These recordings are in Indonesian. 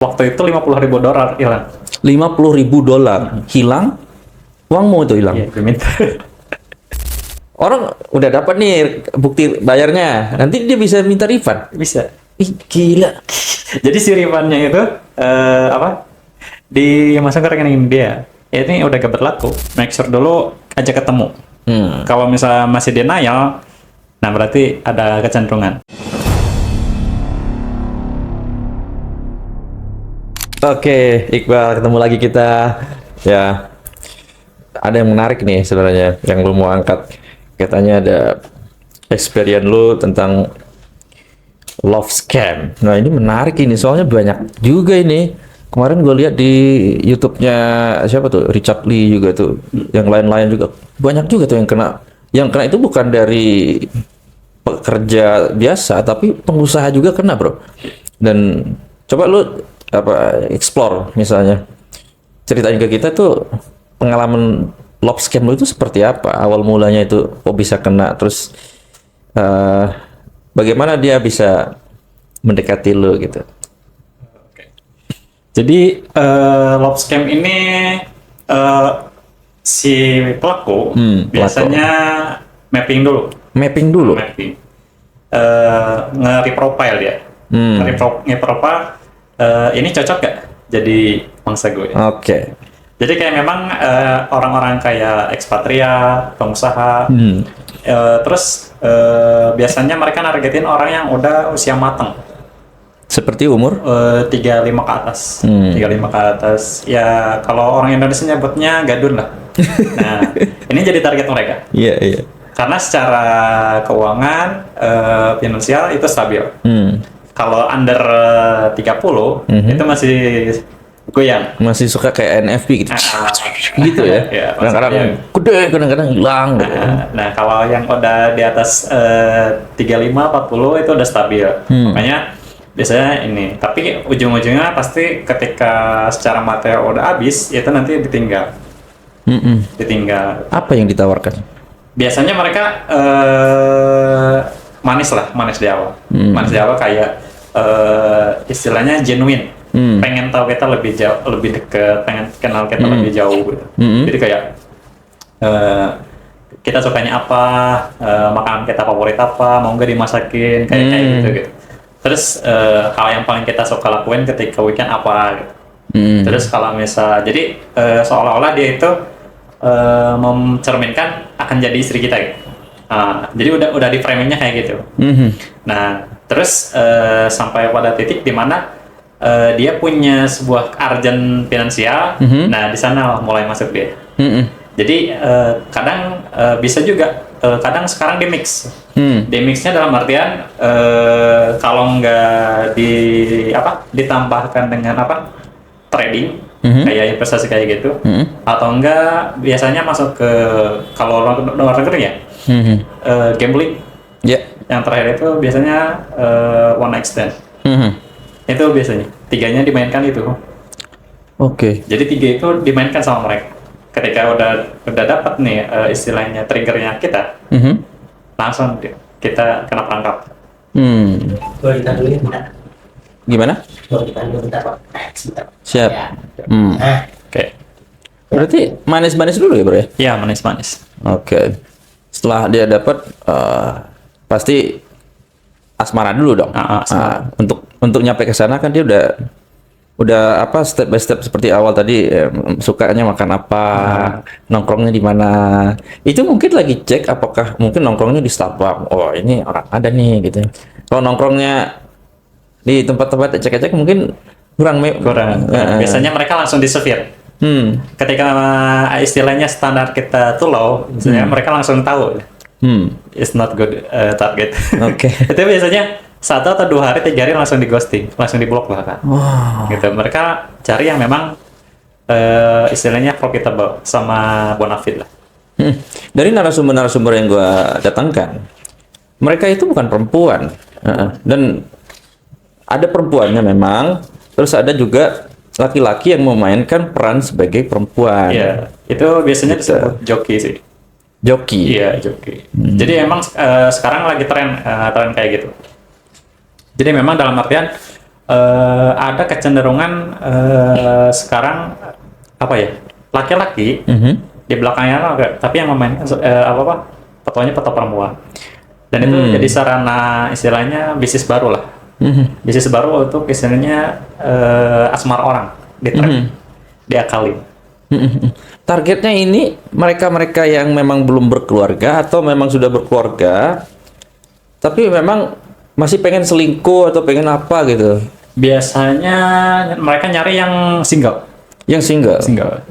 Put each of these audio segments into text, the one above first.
Waktu itu $50.000 hilang. $50.000 hilang, uangmu itu hilang. Iya, gue minta. Orang udah dapat nih bukti bayarnya, nanti dia bisa minta refund. Bisa. Ih, gila. Jadi si refundnya itu apa? Dimasuk ke rekening dia. Ya, ini udah gak berlaku. Make sure dulu aja ketemu. Kalau misalnya masih denial, nah berarti ada kecenderungan. Oke, Iqbal, ketemu lagi kita. Ya, ada yang menarik nih sebenarnya yang lu mau angkat. Katanya ada experience lu tentang love scam. Nah, ini menarik ini, soalnya banyak juga ini. Kemarin gue lihat di YouTube-nya siapa tuh? Richard Lee juga tuh. Yang lain-lain juga. Banyak juga tuh yang kena. Yang kena itu bukan dari pekerja biasa, tapi pengusaha juga kena, bro. Dan coba lu explore misalnya, ceritain ke kita tuh pengalaman love scam lu itu seperti apa, awal mulanya itu kok bisa kena, terus bagaimana dia bisa mendekati lu gitu. Jadi love scam ini si pelaku biasanya mapping dulu. Mapping dulu. Mapping. Nge-reprofile dia. Nge-profile, ini cocok gak jadi mangsa gue? Oke. Jadi kayak memang orang-orang kayak ekspatriat, pengusaha, terus biasanya mereka nargetin orang yang udah usia matang. Seperti umur? 35 ke atas. 35 ke atas. Ya kalau orang Indonesia nyebutnya gadun lah. Nah, ini jadi target mereka. Iya, iya. Karena secara keuangan, finansial itu stabil. Kalau under 30, itu masih goyang. Masih suka kayak NFT gitu. Gitu ya. Ya, kadang-kadang gede, kadang-kadang hilang. Nah, kalau yang udah di atas 35-40 itu udah stabil. Makanya biasanya ini. Tapi ujung-ujungnya pasti ketika secara material udah habis, itu nanti ditinggal. Ditinggal. Apa yang ditawarkan? Biasanya mereka manis di awal. Manis di awal kayak istilahnya genuine. Pengen tahu kita lebih jauh, lebih dekat, pengen kenal kita lebih jauh gitu. Jadi kayak kita sukanya apa, makanan kita favorit apa, mau nggak dimasakin, kayak gitu. Terus hal yang paling kita suka lakuin ketika weekend apa gitu. Terus kalau misal jadi seolah-olah dia itu mencerminkan akan jadi istri kita gitu. Jadi udah di framingnya kayak gitu. Nah, terus sampai pada titik di mana dia punya sebuah urgent finansial. Nah, di sana mulai masuk dia. Jadi kadang bisa juga kadang sekarang di mix. Di mixnya dalam artian kalau nggak ditambahkan dengan trading, kayak investasi kayak gitu, atau enggak biasanya masuk ke kalau luar negeri ya, gambling. Yang terakhir itu biasanya one night stand. Itu biasanya tiganya dimainkan itu. Oke. Jadi tiga itu dimainkan sama mereka. Ketika udah dapat nih istilahnya triggernya kita, langsung kita kena perangkap. Boleh kita dulu ya, bentar. Gimana? Boleh kita dulu bentar, Pak. Sebentar. Siap. Ya. Oke. Berarti manis-manis dulu ya, bro ya? Iya, manis-manis. Oke. Setelah dia dapat pasti asmara dulu dong. Asmara. Untuk nyampe ke sana kan dia udah apa step by step seperti awal tadi, sukanya makan apa, nongkrongnya di mana. Itu mungkin lagi cek apakah mungkin nongkrongnya di Starbucks. Oh, ini orang ada nih gitu. Kalau nongkrongnya di tempat-tempat cek-cek mungkin kurang. Biasanya mereka langsung disevir. Ketika istilahnya standar kita tuh low, misalnya mereka langsung tahu. It's not good target. Oke. Itu biasanya 1 atau 2 hari, 3 hari langsung di ghosting, langsung di blok bahkan. Gitu. Mereka cari yang memang istilahnya profitable sama bonafide lah. Dari narasumber-narasumber yang gua datangkan, mereka itu bukan perempuan. Dan ada perempuannya memang, terus ada juga laki-laki yang memainkan peran sebagai perempuan. Iya, itu biasanya disebut joki sih. Joki. Iya, joki. Jadi emang sekarang lagi tren kayak gitu. Jadi memang dalam artian ada kecenderungan sekarang apa ya, laki-laki di belakangnya tapi yang memainkan fotonya foto perempuan, dan itu jadi sarana istilahnya bisnis baru lah, bisnis baru untuk istilahnya asmara orang diakalin. Targetnya ini mereka-mereka yang memang belum berkeluarga atau memang sudah berkeluarga tapi memang masih pengen selingkuh atau pengen apa gitu. Biasanya mereka nyari yang single. Yang single.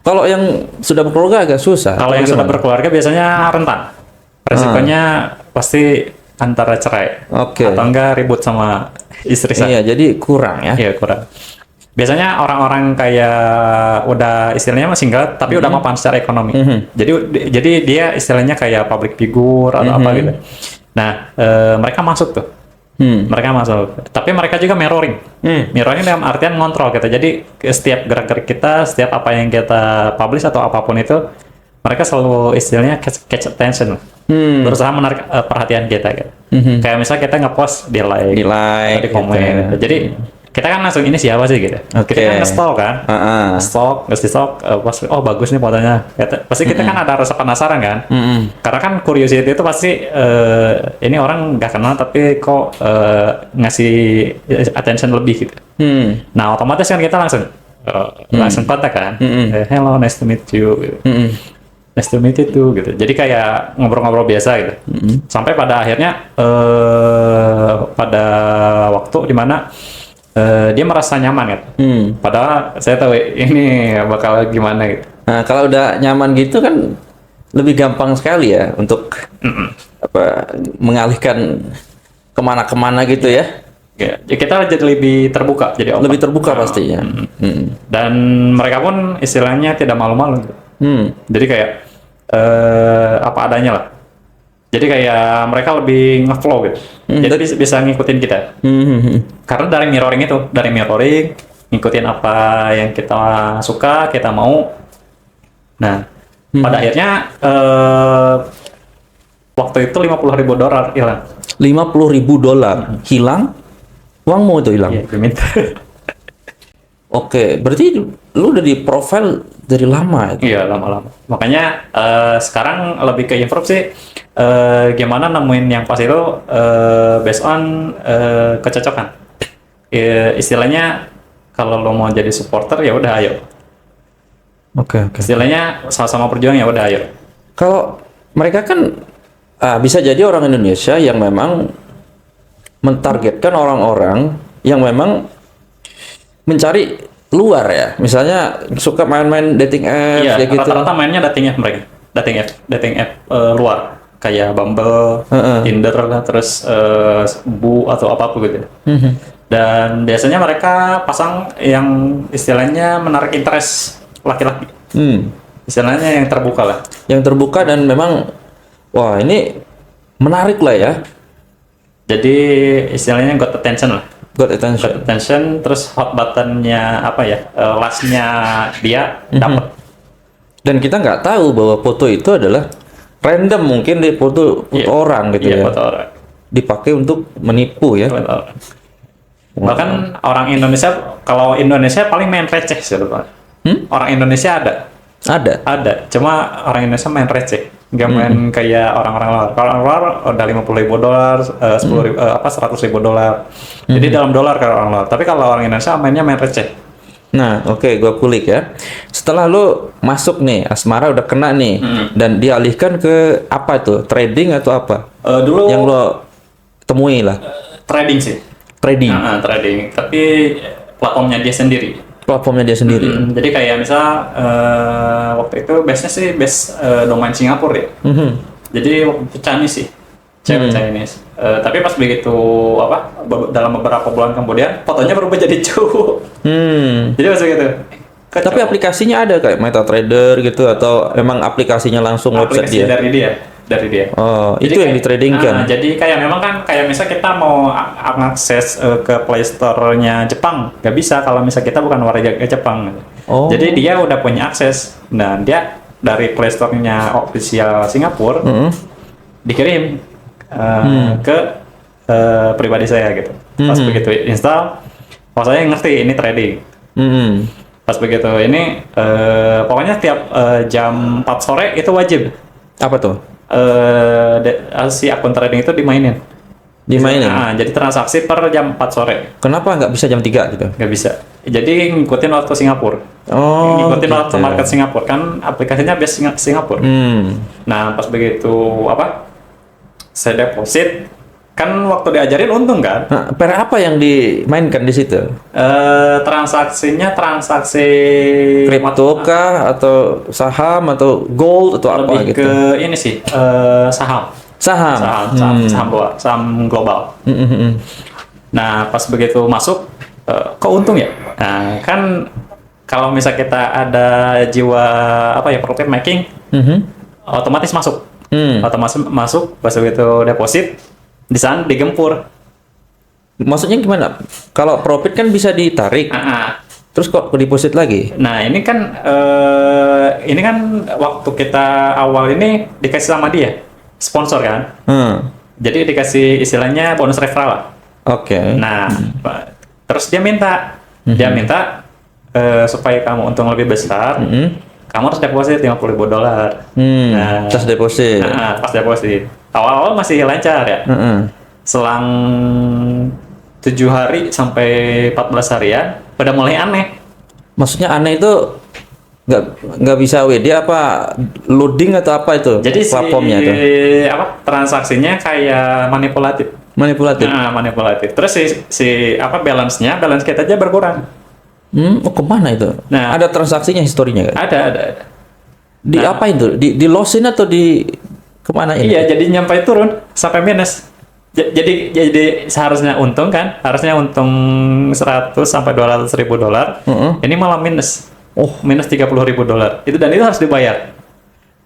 Kalau yang sudah berkeluarga agak susah. Kalau yang sudah berkeluarga biasanya rentan. Resikonya pasti antara cerai atau enggak ribut sama istri saya. Iya, jadi kurang ya. Iya, kurang. Biasanya orang-orang kayak udah istilahnya masih single tapi udah mapan secara ekonomi. Jadi dia istilahnya kayak public figure atau apa gitu. Nah, mereka masuk tuh. Mereka masuk. Tapi mereka juga mirroring. Mirroring dalam artian ngontrol gitu. Jadi setiap gerak-gerik kita, setiap apa yang kita publish atau apapun itu, mereka selalu istilahnya catch attention. Berusaha menarik perhatian kita gitu. Kayak misalnya kita nge-post di like, di komen. Gitu. Jadi kita kan langsung ini siapa sih gitu. Kita kan nge-stalk kan. Stalk, pas bagus nih fotonya. Pasti kita kan ada rasa penasaran kan. Karena kan curiosity itu pasti ini orang nggak kenal tapi kok ngasih attention lebih gitu. Nah, otomatis kan kita langsung kontak kan. Hello, nice to meet you. Gitu. Nice to meet you too, gitu. Jadi kayak ngobrol-ngobrol biasa gitu. Sampai pada akhirnya pada waktu dimana dia merasa nyaman gitu. Padahal saya tahu ini bakal gimana gitu. Nah, kalau udah nyaman gitu kan lebih gampang sekali ya untuk mengalihkan kemana-kemana gitu ya. Ya, kita jadi lebih terbuka, jadi open. Lebih terbuka pastinya. Dan mereka pun istilahnya tidak malu-malu. Gitu. Jadi kayak apa adanya lah. Jadi kayak mereka lebih ngeflow gitu. Jadi bisa ngikutin kita. Karena dari mirroring ngikutin apa yang kita suka, kita mau. Nah, pada akhirnya waktu itu $50.000 hilang. $50.000 hilang? Uangmu itu hilang? Iya, diminta. Oke, berarti lu udah di profile dari lama ya? Iya, lama-lama. Makanya sekarang lebih ke improve sih. Gimana nemuin yang pas itu based on kecocokan. Istilahnya kalau lo mau jadi supporter ya udah ayo. Oke. Istilahnya sama-sama berjuang ya udah ayo. Kalau mereka kan bisa jadi orang Indonesia yang memang mentargetkan orang-orang yang memang mencari luar ya. Misalnya suka main-main dating apps iya, gitu. Rata-rata mainnya dating app mereka. Dating app luar. Kayak Bumble, Tinder, terus Bu atau apapun gitu. Dan biasanya mereka pasang yang istilahnya menarik interest laki-laki. Istilahnya yang terbuka lah. Yang terbuka dan memang, wah ini menarik lah ya. Jadi istilahnya got attention lah. Got attention, terus hot buttonnya lastnya dia dapat. Dan kita nggak tahu bahwa foto itu adalah random, mungkin di foto orang gitu ya. Foto orang. Dipakai untuk menipu ya. Bahkan orang Indonesia, kalau Indonesia paling main receh sih Pak. Orang Indonesia ada. Cuma orang Indonesia main receh. Nggak main kayak orang-orang luar. Kalau orang luar udah $50.000, $100.000. Jadi dalam dolar kalau orang luar. Tapi kalau orang Indonesia mainnya main receh. Nah, oke, gua kulik ya. Setelah lu masuk nih, asmara udah kena nih, dan dialihkan ke apa tuh? Trading atau apa? Dulu yang lo temui lah. Trading sih. Trading. Trading. Tapi platformnya dia sendiri. Jadi kayak misal waktu itu base-nya sih domain Singapura ya. Jadi waktu itu Chinese sih. Chinese. Tapi pas begitu dalam beberapa bulan kemudian fotonya berubah jadi cowok. Jadi pas begitu. Tapi aplikasinya ada kayak MetaTrader gitu atau memang aplikasinya langsung website dia? Dari dia. Oh, jadi itu yang ditradingkan. Jadi kayak memang kan kayak misal kita mau akses ke Play Store-nya Jepang, nggak bisa kalau misal kita bukan warga Jepang. Oh. Jadi dia udah punya akses. Nah, dia dari Play Store-nya official Singapura dikirim ke pribadi saya gitu. Pas begitu install Maksudnya ngerti ini trading. Hmm. Pas begitu ini pokoknya tiap jam 4 sore itu wajib Apa tuh? si akun trading itu dimainin. Dimainin? Nah, jadi transaksi per jam 4 sore. Kenapa nggak bisa jam 3 gitu? Nggak bisa. Jadi ngikutin waktu Singapura. Oh, Ngikutin gitu. waktu market Singapura. Kan aplikasinya biasa Singapura. Hmm. Nah, pas begitu saya deposit, kan waktu diajarin untung kan? Nah, per apa yang dimainkan di situ? Transaksinya transaksi Kripto kah atau saham atau gold atau apa lebih gitu? ke ini sih saham. Saham. Saham global. Hmm. Nah, pas begitu masuk, kok untung ya? Nah, kan kalau misal kita ada jiwa profit making, otomatis masuk. Otomatis masuk, pas begitu deposit, di sana digempur. Maksudnya gimana? Kalau profit kan bisa ditarik, terus kok deposit lagi? Nah, ini kan waktu kita awal ini dikasih sama dia, sponsor kan? Jadi dikasih istilahnya bonus referral lah. Oke. Nah, terus dia minta, supaya kamu untung lebih besar, kamu harus deposit $50,000. Nah, Terus deposit. pas deposit, awal-awal masih lancar ya. Selang 7 hari sampai 14 harian, udah mulai aneh. Maksudnya aneh itu nggak bisa WD apa loading atau apa itu? Jadi platformnya si itu transaksinya kayak manipulatif. manipulatif. Manipulatif. Terus balance kita aja berkurang. Kemana itu? Nah. Ada transaksinya historinya kan? Ada. Di apa itu? Di lossin atau di kemana ini? Iya, jadi nyampe turun sampai minus. Jadi seharusnya untung kan? Harusnya untung 100 sampai $200,000. Ini malah minus. Minus $30,000. Itu harus dibayar.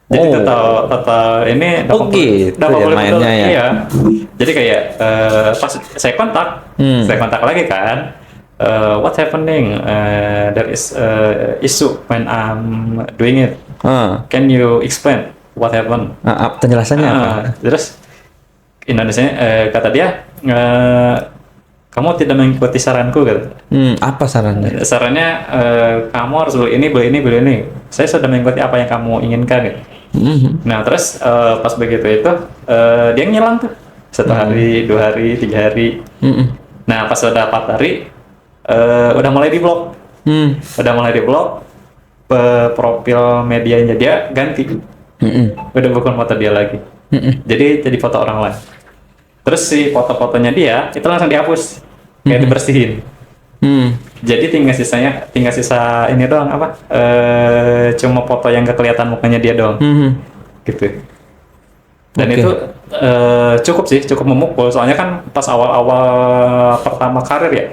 Jadi total ini gitu ya mainnya ya. Iya. Jadi kayak pas saya kontak lagi kan. What's happening? There is issue when I'm doing it. Can you explain what happened? Penjelasannya apa? Terus Indonesia kata dia, kamu tidak mengikuti saranku gitu. Apa sarannya? Sarannya kamu harus beli ini. Saya sudah mengikuti apa yang kamu inginkan gitu. Nah terus pas begitu itu dia ngilang tuh 1 hari, 2 hari, 3 hari. Nah pas udah 4 hari udah mulai diblok. Profil medianya dia ganti. Udah bukan foto dia lagi. Jadi foto orang lain. Terus si foto-fotonya dia itu langsung dihapus, kayak dibersihin. Jadi tinggal sisa ini doang cuma foto yang gak kelihatan mukanya dia doang. Gitu. Dan itu cukup memukul. Soalnya kan pas awal-awal pertama karir,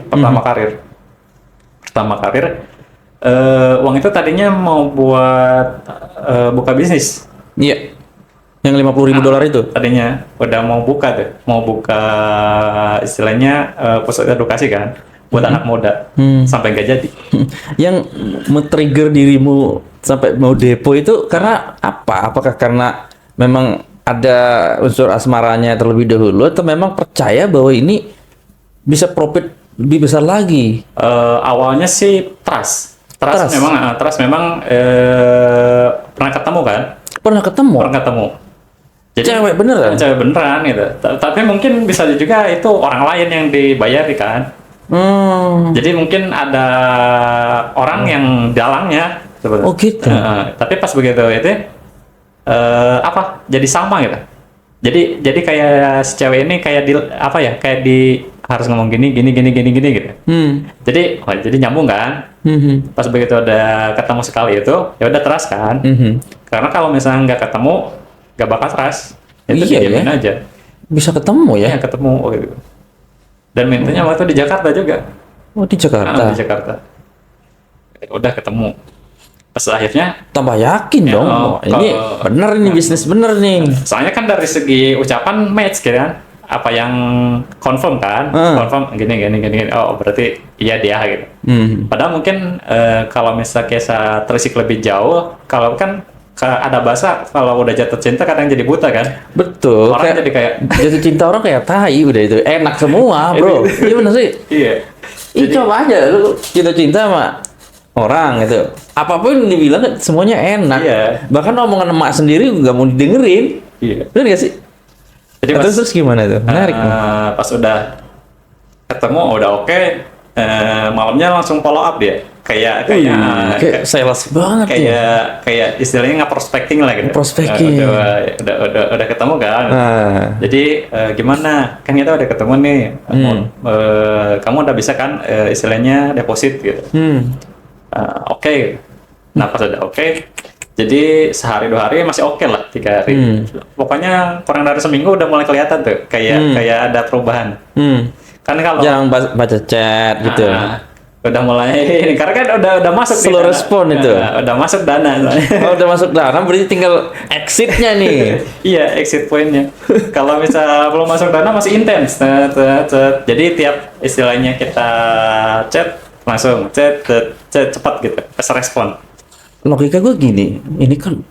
uang itu tadinya mau buat buka bisnis. Iya. Yang $50,000 itu? Tadinya udah mau buka istilahnya pusat edukasi kan, buat anak muda, sampai nggak jadi. Yang men-trigger dirimu sampai mau depo itu karena apa? Apakah karena memang ada unsur asmaranya terlebih dahulu, atau memang percaya bahwa ini bisa profit lebih besar lagi? Awalnya sih trust memang pernah ketemu kan? Pernah ketemu? Jadi Cewek beneran gitu. Tapi mungkin bisa juga itu orang lain yang dibayar kan. Jadi mungkin ada orang yang dalangnya sebenarnya. Oh gitu. Tapi pas begitu itu jadi sama gitu. Jadi kayak si cewek ini kayak harus ngomong gini gitu. Jadi nyambung kan. Pas begitu udah ketemu sekali itu ya udah trust kan. Karena kalau misalnya nggak ketemu gak bakal trust, itu dijamin aja. Bisa ketemu ya? Iya ketemu gitu. Dan mintanya waktu di Jakarta juga. Di Jakarta? Di Jakarta. Udah ketemu. Pas akhirnya tambah yakin dong. Ini bener nih, bisnis bener nih. Soalnya kan dari segi ucapan match kan. Apa yang confirm kan? Confirm gini. Oh berarti iya dia gitu. Padahal mungkin kalau misalnya kisah terisik lebih jauh, kalau kan ada bahasa kalau udah jatuh cinta kadang jadi buta kan. Betul. Orang jadi kayak jatuh cinta orang kayak tai udah itu enak semua bro. Iya bener sih. Iya. Ih, coba aja lu cinta-cinta sama orang gitu. Apapun yang dibilang semuanya enak. Iya. Bahkan omongan emak sendiri nggak mau didengerin. Iya. Bener gak sih? Jadi Nah, terus gimana tuh? Menarik. nih. pas udah ketemu udah oke, malamnya langsung follow up dia. Kayak Kayak sales banget ya. kayak istilahnya nge-prospecting lah gitu. Prospecting. Udah ketemu kan. Ah. Jadi gimana? Kan kita udah ketemu nih. Kamu udah bisa kan istilahnya deposit gitu. Oke. Nah pas udah oke, jadi sehari 2 hari masih oke lah, 3 hari. Pokoknya kurang dari seminggu udah mulai kelihatan tuh kayak ada perubahan. Kan kalau Jangan baca chat gitu. udah mulai ini karena kan udah masuk Slow nih dana. respon itu. Udah masuk dana. Oh, udah masuk dana, berarti tinggal exitnya nih. Iya, exit point-nya. Kalau misal belum masuk dana masih intens. Jadi tiap istilahnya kita chat langsung chat cepat gitu, pas respon. Logika gue gini, ini kan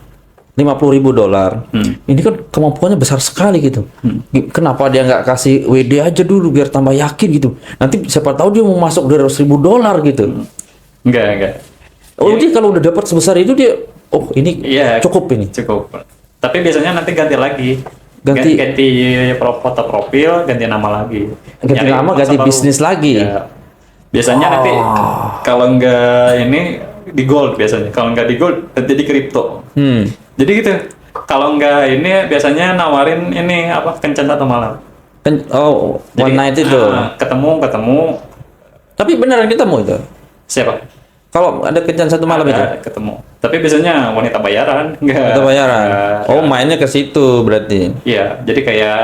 $50.000. Ini kan kemampuannya besar sekali gitu. Kenapa dia nggak kasih WD aja dulu biar tambah yakin gitu? Nanti siapa tahu dia mau masuk $200.000 gitu. Enggak. Oh, dia kalau udah dapat sebesar itu dia, oh ini Iya, cukup ini. Cukup. Tapi biasanya nanti ganti lagi. Ganti Foto profil, ganti nama lagi. Ganti Nyari nama, masa ganti baru. bisnis lagi. Ya. Biasanya nanti kalau nggak ini di gold biasanya. Kalau nggak di gold nanti di kripto. Jadi gitu. Kalau nggak ini biasanya nawarin ini apa kencan satu malam. Oh, Jadi, one night itu. ketemu. Tapi beneran ketemu itu. Siapa? Kalau ada kencan satu malam itu. Ada, ketemu. Tapi biasanya wanita bayaran, enggak. Kita bayaran. Oh, mainnya ke situ berarti. Iya, jadi kayak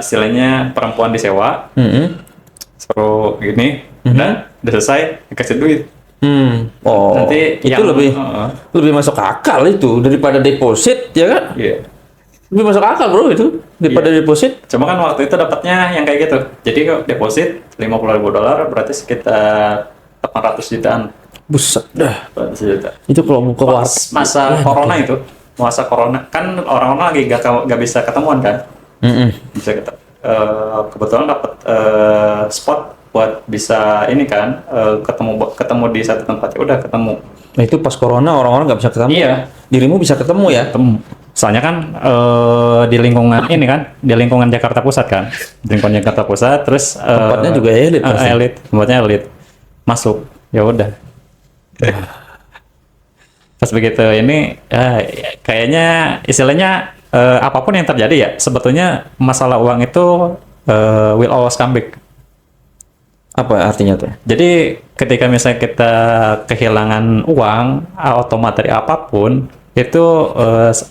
istilahnya perempuan disewa, suruh gini, udah selesai, dikasih duit. Oh, Nanti itu yang- lebih masuk akal itu daripada deposit, ya kan? Iya. Lebih masuk akal bro itu daripada deposit. Cuma kan waktu itu dapatnya yang kayak gitu. Jadi kalau deposit $50.000 berarti sekitar 800 jutaan. Buset dah. 800 juta. Itu kalau buka Pas warteg. masa corona itu, masa corona kan orang-orang lagi gak bisa ketemuan kan? Bisa kebetulan dapat spot buat bisa ini kan ketemu di satu tempat, ya udah ketemu. Nah itu pas corona orang-orang nggak bisa ketemu. Iya. Dirimu bisa ketemu ya? Ketemu. Soalnya kan di lingkungan ini kan, di lingkungan Jakarta Pusat kan, di lingkungan Jakarta Pusat, terus Tempatnya juga elit pasti. elit, tempatnya elit, masuk, ya udah. Pas begitu ini, kayaknya istilahnya apapun yang terjadi ya, sebetulnya masalah uang itu will always come back. Apa artinya tuh? Jadi ketika misalnya kita kehilangan uang atau materi apapun, itu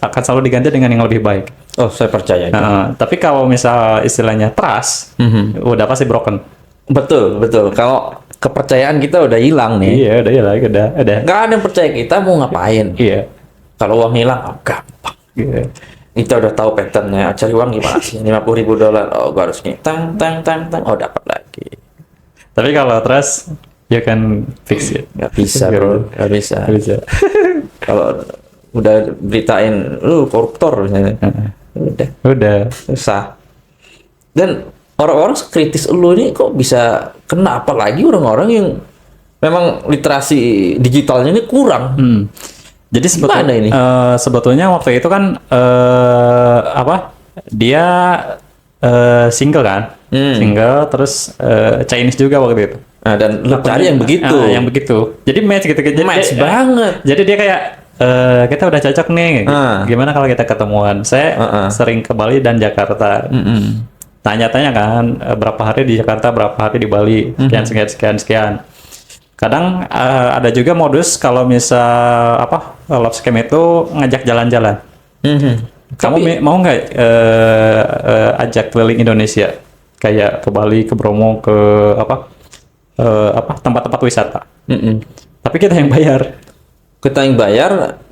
akan selalu diganti dengan yang lebih baik. Oh, saya percaya itu. Tapi kalau misal istilahnya trust, udah pasti broken. Betul. Kalau kepercayaan kita udah hilang nih. Iya, udah. Nggak ada yang percaya kita mau ngapain. Iya. Kalau uang hilang, oh, gampang. Iya. Kita udah tahu patternnya. Cari uang gimana sih? $50.000. Oh, gue harus nih. Tang. Oh, dapat lagi. Tapi kalau trust, you can fix it. Nggak bisa, bro. Nggak bisa. Nggak bisa. Kalau udah beritain, lu koruptor misalnya. Udah. Susah. Dan orang-orang sekritis lu ini kok bisa kena, apalagi orang-orang yang memang literasi digitalnya ini kurang. Jadi Gimana ini? Sebetulnya waktu itu kan dia single kan, single terus Chinese juga waktu itu. Nah, dan lu cari yang begitu. Yang begitu. Jadi match gitu. Jadi Match banget. Jadi dia kayak kita udah cocok nih. Gimana kalau kita ketemuan? Saya sering ke Bali dan Jakarta. Tanya-tanya kan berapa hari di Jakarta, berapa hari di Bali, sekian. Kadang ada juga modus kalau misal love scam itu ngajak jalan-jalan. Kamu mau nggak ajak keliling Indonesia, kayak ke Bali, ke Bromo, ke tempat-tempat wisata. Tapi kita yang bayar. Kita yang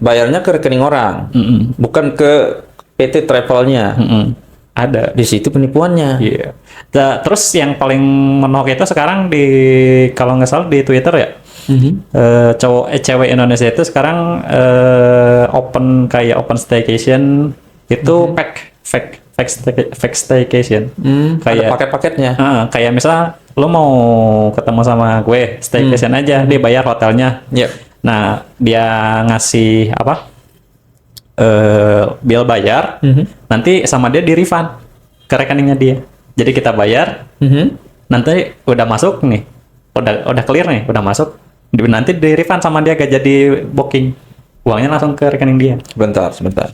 bayarnya ke rekening orang, bukan ke PT travelnya. Ada. Di situ penipuannya. Iya. Terus yang paling menok itu sekarang kalau nggak salah di Twitter ya, cewek Indonesia itu sekarang open staycation itu fake fake staycation. Ada paket-paketnya. Kayak misal lo mau ketemu sama gue staycation aja, dia bayar hotelnya. Yep. Nah, dia ngasih apa? Bill bayar, nanti sama dia di refund ke rekeningnya dia. Jadi kita bayar, nanti udah masuk nih, udah clear nih, udah masuk, nanti di refund sama dia, gak jadi booking, uangnya langsung ke rekening dia. Sebentar.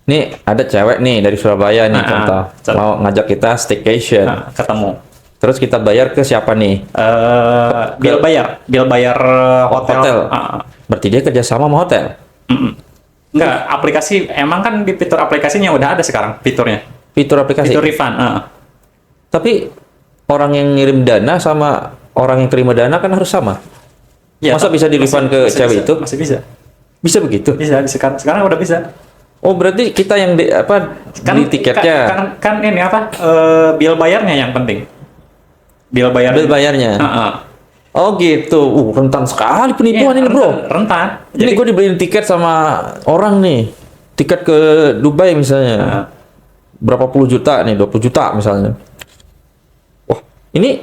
Nih ada cewek nih dari Surabaya nih contoh, mau ngajak kita staycation. Ketemu. Terus kita bayar ke siapa nih? Bill bayar hotel. Berarti dia kerjasama sama hotel. Enggak, aplikasi emang kan di fitur aplikasinya udah ada sekarang fiturnya. Fitur aplikasi. Fitur refund. Tapi orang yang ngirim dana sama orang yang terima dana kan harus sama. Ya, Masa bisa di refund ke cewek bisa, itu? Masih bisa. Bisa begitu? Bisa sekarang udah bisa. Oh berarti kita yang di di tiketnya. Kan ini apa? Bill bayarnya yang penting. Bill bayarnya. Oh gitu. Rentan sekali penipuan ini bro. Rentan. Ini gue dibeliin tiket sama orang nih. Tiket ke Dubai misalnya. Berapa puluh juta nih, 20 juta misalnya. Wah, ini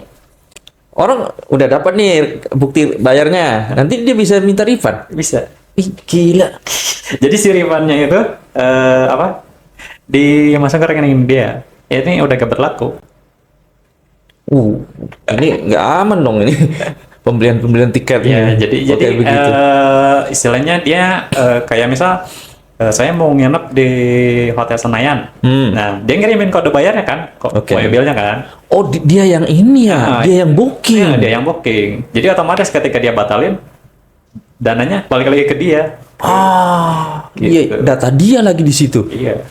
orang udah dapat nih bukti bayarnya. Nanti dia bisa minta refund. Bisa. Ih, gila. Jadi si refundnya itu apa? Dimasukkan ke rekening dia. Ini udah gak berlaku. Ini nggak aman dong ini. Pembelian tiket. Ya, jadi begitu. Istilahnya dia kayak misal saya mau nginep di Hotel Senayan. Nah, dia ngirimin kode bayarnya kan, mobilnya kan. Oh, dia yang ini ya, dia yang booking. Ya, dia yang booking. Jadi otomatis ketika dia batalin, dananya balik lagi ke dia. Gitu. Iya, data dia lagi di situ. Iya.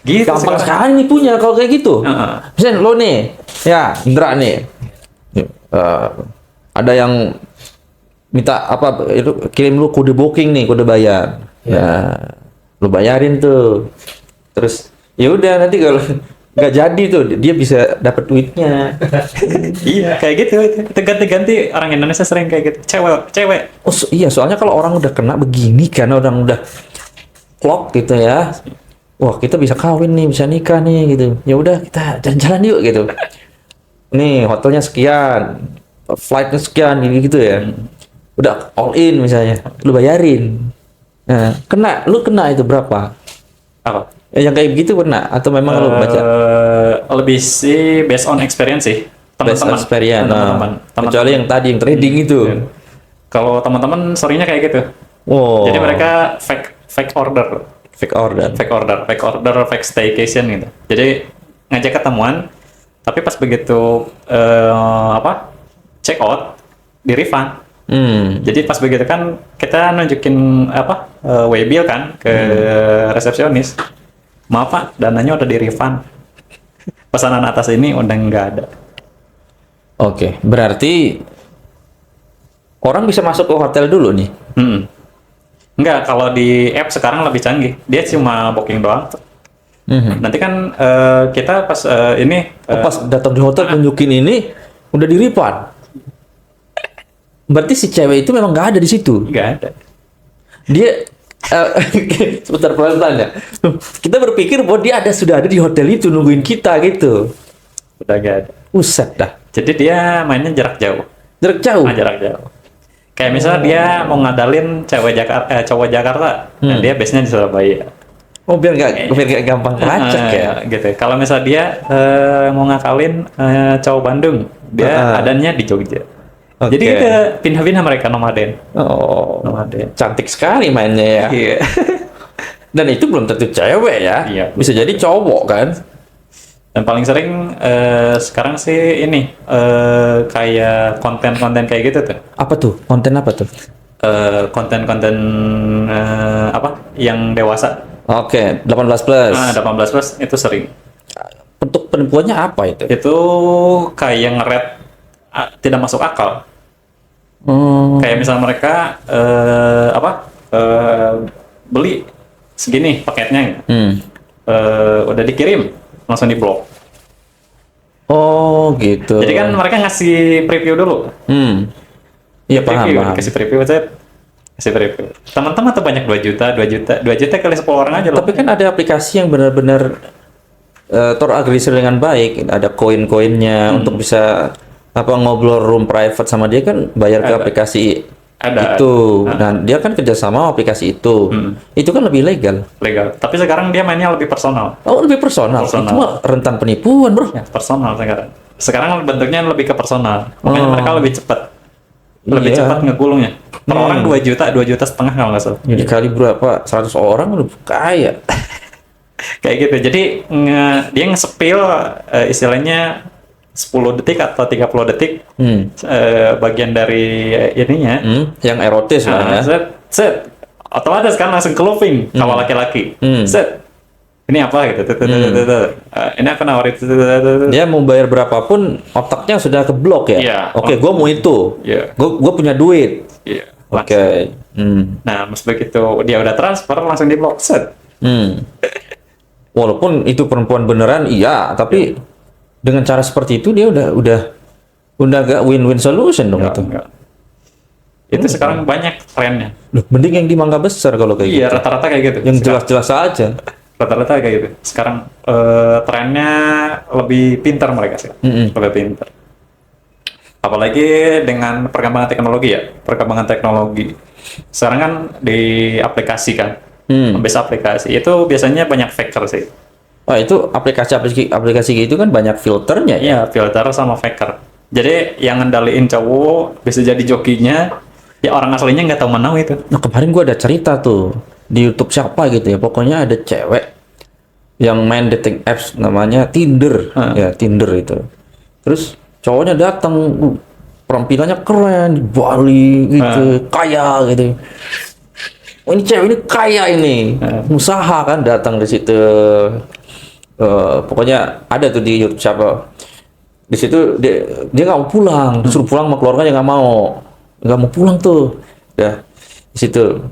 Gitu Gampang sekarang. sekali nih punya kalau kayak gitu. Misalnya lo nih, ya Indra nih, ada yang minta apa itu kirim lu kode booking nih, kode bayar. Ya, lu bayarin tuh. Terus ya udah nanti kalau nggak jadi tuh dia bisa dapat duitnya. Iya, kayak gitu. Itu ganti-ganti orang Indonesia sering kayak gitu. Cewek. Oh iya, soalnya kalau orang udah kena begini kan orang udah klop gitu ya. Wah, kita bisa kawin nih, bisa nikah nih gitu. Ya udah kita jalan-jalan yuk gitu. Nih, hotelnya sekian, flightnya sekian gitu ya. Udah all in misalnya, lu bayarin. Nah, lu kena itu berapa? Apa? Yang kayak gitu kena atau memang lu baca? Lebih sih based on experience sih. Based on experience. Kecuali yang tadi yang trading itu. Kalau teman-teman seringnya kayak gitu. Wow. Jadi mereka fake order, fake staycation gitu. Jadi ngajak ketemuan, tapi pas begitu check out di refund. Jadi pas begitu kan kita nunjukin waybill kan ke resepsionis. Maaf Pak, dananya udah di refund. Pesanan atas ini udah nggak ada. Oke, berarti orang bisa masuk ke hotel dulu nih. Enggak, kalau di app sekarang lebih canggih. Dia cuma booking doang. Nanti kan kita pas pas datang di hotel tunjukin ini udah di refund. Berarti si cewek itu memang nggak ada di situ. Nggak ada. Dia sebentar pelan-pelan ya. Kita berpikir bahwa dia sudah ada di hotel itu nungguin kita gitu. Udah nggak ada. Uset dah. Jadi dia mainnya jarak jauh. Jarak jauh. Jarak jauh. Kayak misalnya dia mau ngadalin cowok Jakarta, nah dia base-nya di Surabaya. Oh biar nggak gampang kelacak ya. Gitu. Kalau misalnya dia mau ngakalin cowok Bandung, dia adanya di Jogja. Okay. Jadi kita pindah-pindah mereka nomaden. Oh, nomaden. Cantik sekali mainnya ya. Iya. Dan itu belum tentu cewek ya. Iya. Bisa jadi cowok kan. Dan paling sering sekarang sih ini kayak konten-konten kayak gitu tuh. Apa tuh? Konten apa tuh? Konten-konten yang dewasa. Oke, 18 plus. 18 plus itu sering. Bentuk penipuannya apa itu? Itu kayak nge-rate tidak masuk akal. Kayak misal mereka beli segini paketnya, udah dikirim langsung diblok. Oh gitu. Jadi kan mereka ngasih preview dulu. Iya paham. Kasih preview, Masih preview. Teman-teman tuh banyak 2 juta, 2 juta, 2 juta kali 10 orang aja loh. Tapi kan ada aplikasi yang benar-benar teragresir dengan baik, ada koin-koinnya untuk bisa ngobrol room private sama dia kan bayar ke Ada. aplikasi Ada. itu. Nah, dia kan kerjasama sama aplikasi itu. Itu kan lebih legal. Legal. Tapi sekarang dia mainnya lebih personal. Oh, lebih personal. Personal. Itu mah rentan penipuan, bro. Ya, personal sekarang. Sekarang bentuknya lebih ke personal. Makanya mereka lebih cepat. Lebih Iya. cepat ngegulungnya. Per orang 2 juta, 2 juta setengah kalau nggak salah. Jadi kali berapa? 100 orang udah kaya. Kayak gitu. Jadi dia nge-spill istilahnya 10 detik atau 30 detik bagian dari ininya. Yang erotis lah ya. Set. Otomatis kan langsung ke looping kalau laki-laki. Set. Ini apa gitu. Ini aku nawarin. Dia mau bayar berapapun, otaknya sudah keblok ya. Iya. Oke, gue mau itu. Iya. Gue punya duit. Iya. Oke. Nah, pas begitu dia udah transfer langsung di blok. Set. Walaupun itu perempuan beneran, iya, tapi dengan cara seperti itu dia udah gak win-win solution dong Enggak, itu. enggak. Itu sekarang banyak trennya. Loh, mending yang di Mangga Besar kalau kayak Iya, gitu. rata-rata kayak gitu. Yang Sekarang- jelas-jelas aja. Rata-rata kayak gitu. Sekarang trennya lebih pintar mereka sih. Lebih pintar. Apalagi dengan perkembangan teknologi ya. Perkembangan teknologi. Sekarang kan di aplikasi kan. Habis aplikasi itu biasanya banyak faker sih. Oh, itu aplikasi gitu kan banyak filternya ya. Iya, filter sama faker. Jadi yang ngendaliin cowok bisa jadi jokinya, ya orang aslinya nggak tahu mana itu. Nah, kemarin gua ada cerita tuh di YouTube siapa gitu ya. Pokoknya ada cewek yang main dating apps namanya Tinder. Ya, Tinder itu. Terus cowoknya datang, penampilannya keren, di Bali gitu, kaya gitu. Oh, ini cewek ini kaya ini, usaha kan datang di situ. Pokoknya ada tuh di YouTube siapa. Di situ dia nggak mau pulang, disuruh pulang sama keluarganya nggak mau pulang tuh. Ya di situ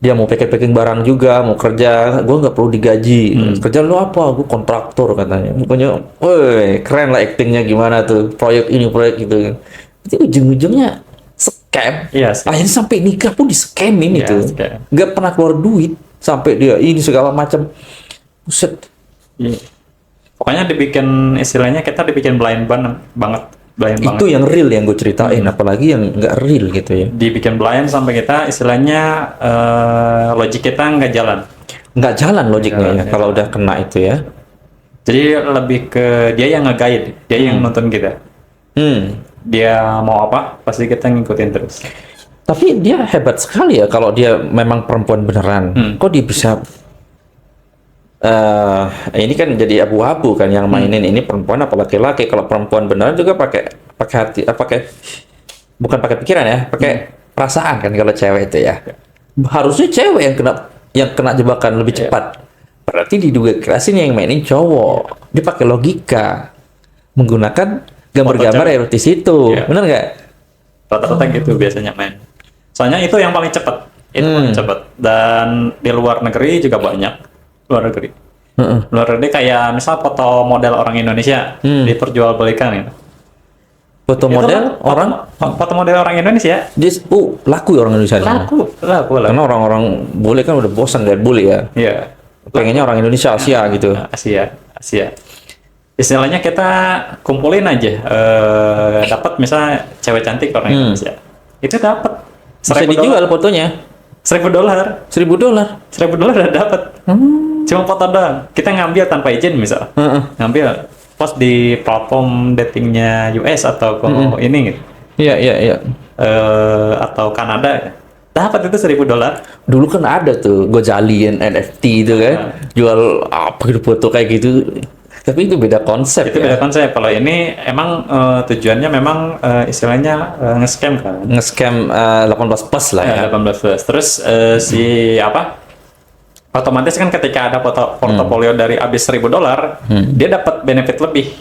dia mau packing barang juga, mau kerja. Gue nggak perlu digaji. Kerja lo apa? Gue kontraktor katanya. Pokoknya, woi keren lah aktingnya gimana tuh. Proyek ini proyek gitu. Tapi ujung-ujungnya scam. Iya, scam. Akhirnya sampai nikah pun di scamin Iya, itu. scam. Nggak pernah keluar duit sampai dia ini segala macam. Buset. Iya. Pokoknya dibikin istilahnya kita dibikin blind banget. Blind Itu banget. yang real yang gue ceritain, apalagi yang nggak real gitu ya. Dibikin blind sampai kita istilahnya logik kita nggak jalan. Nggak jalan logiknya Jalan, ya, ya. kalau udah kena itu ya. Jadi lebih ke dia yang nge-guide, dia yang nonton kita. Dia mau apa, pasti kita ngikutin terus. Tapi dia hebat sekali ya kalau dia memang perempuan beneran. Kok dia bisa ini kan jadi abu-abu kan yang mainin ini perempuan apa laki-laki. Kalau perempuan beneran juga pakai hati, bukan pakai pikiran ya, pakai perasaan kan kalau cewek itu ya. Harusnya cewek yang kena jebakan lebih cepat. Berarti diduga kerasin yang mainin cowok. Dia pakai logika, menggunakan gambar-gambar cewek. erotis itu. Iya. Bener nggak? Rata-rata gitu biasanya main. Soalnya itu yang paling cepat. Itu paling cepat. Dan di luar negeri juga banyak. Luar negeri. Luar negeri kayak misal foto model orang Indonesia diperjualbelikan gitu. Foto Itu model kan orang foto model orang Indonesia dia laku ya orang Indonesia di sana. laku. Karena orang-orang bule kan udah bosan lihat bule ya. Iya. Pengennya orang Indonesia Asia gitu. Asia. Istilahnya kita kumpulin aja dapat misalnya cewek cantik orang Indonesia. Itu dapat Bisa dijual fotonya $1,000. $1.000. $1,000 udah dapat. Cuma foto doang. Kita ngambil tanpa izin misal. Ngambil post di platform datingnya US atau ini gitu. Iya. Atau Kanada. Dapat itu $1,000. Dulu kan ada tuh Gojali NFT itu kan, jual apa gitu foto kayak gitu. Tapi itu beda konsep Itu ya. beda konsep. Kalau ini emang tujuannya memang istilahnya nge-scam kan. Nge-scam 18 plus lah ya. 18 plus. Terus otomatis kan ketika ada portofolio dari habis $1.000, dia dapat benefit lebih.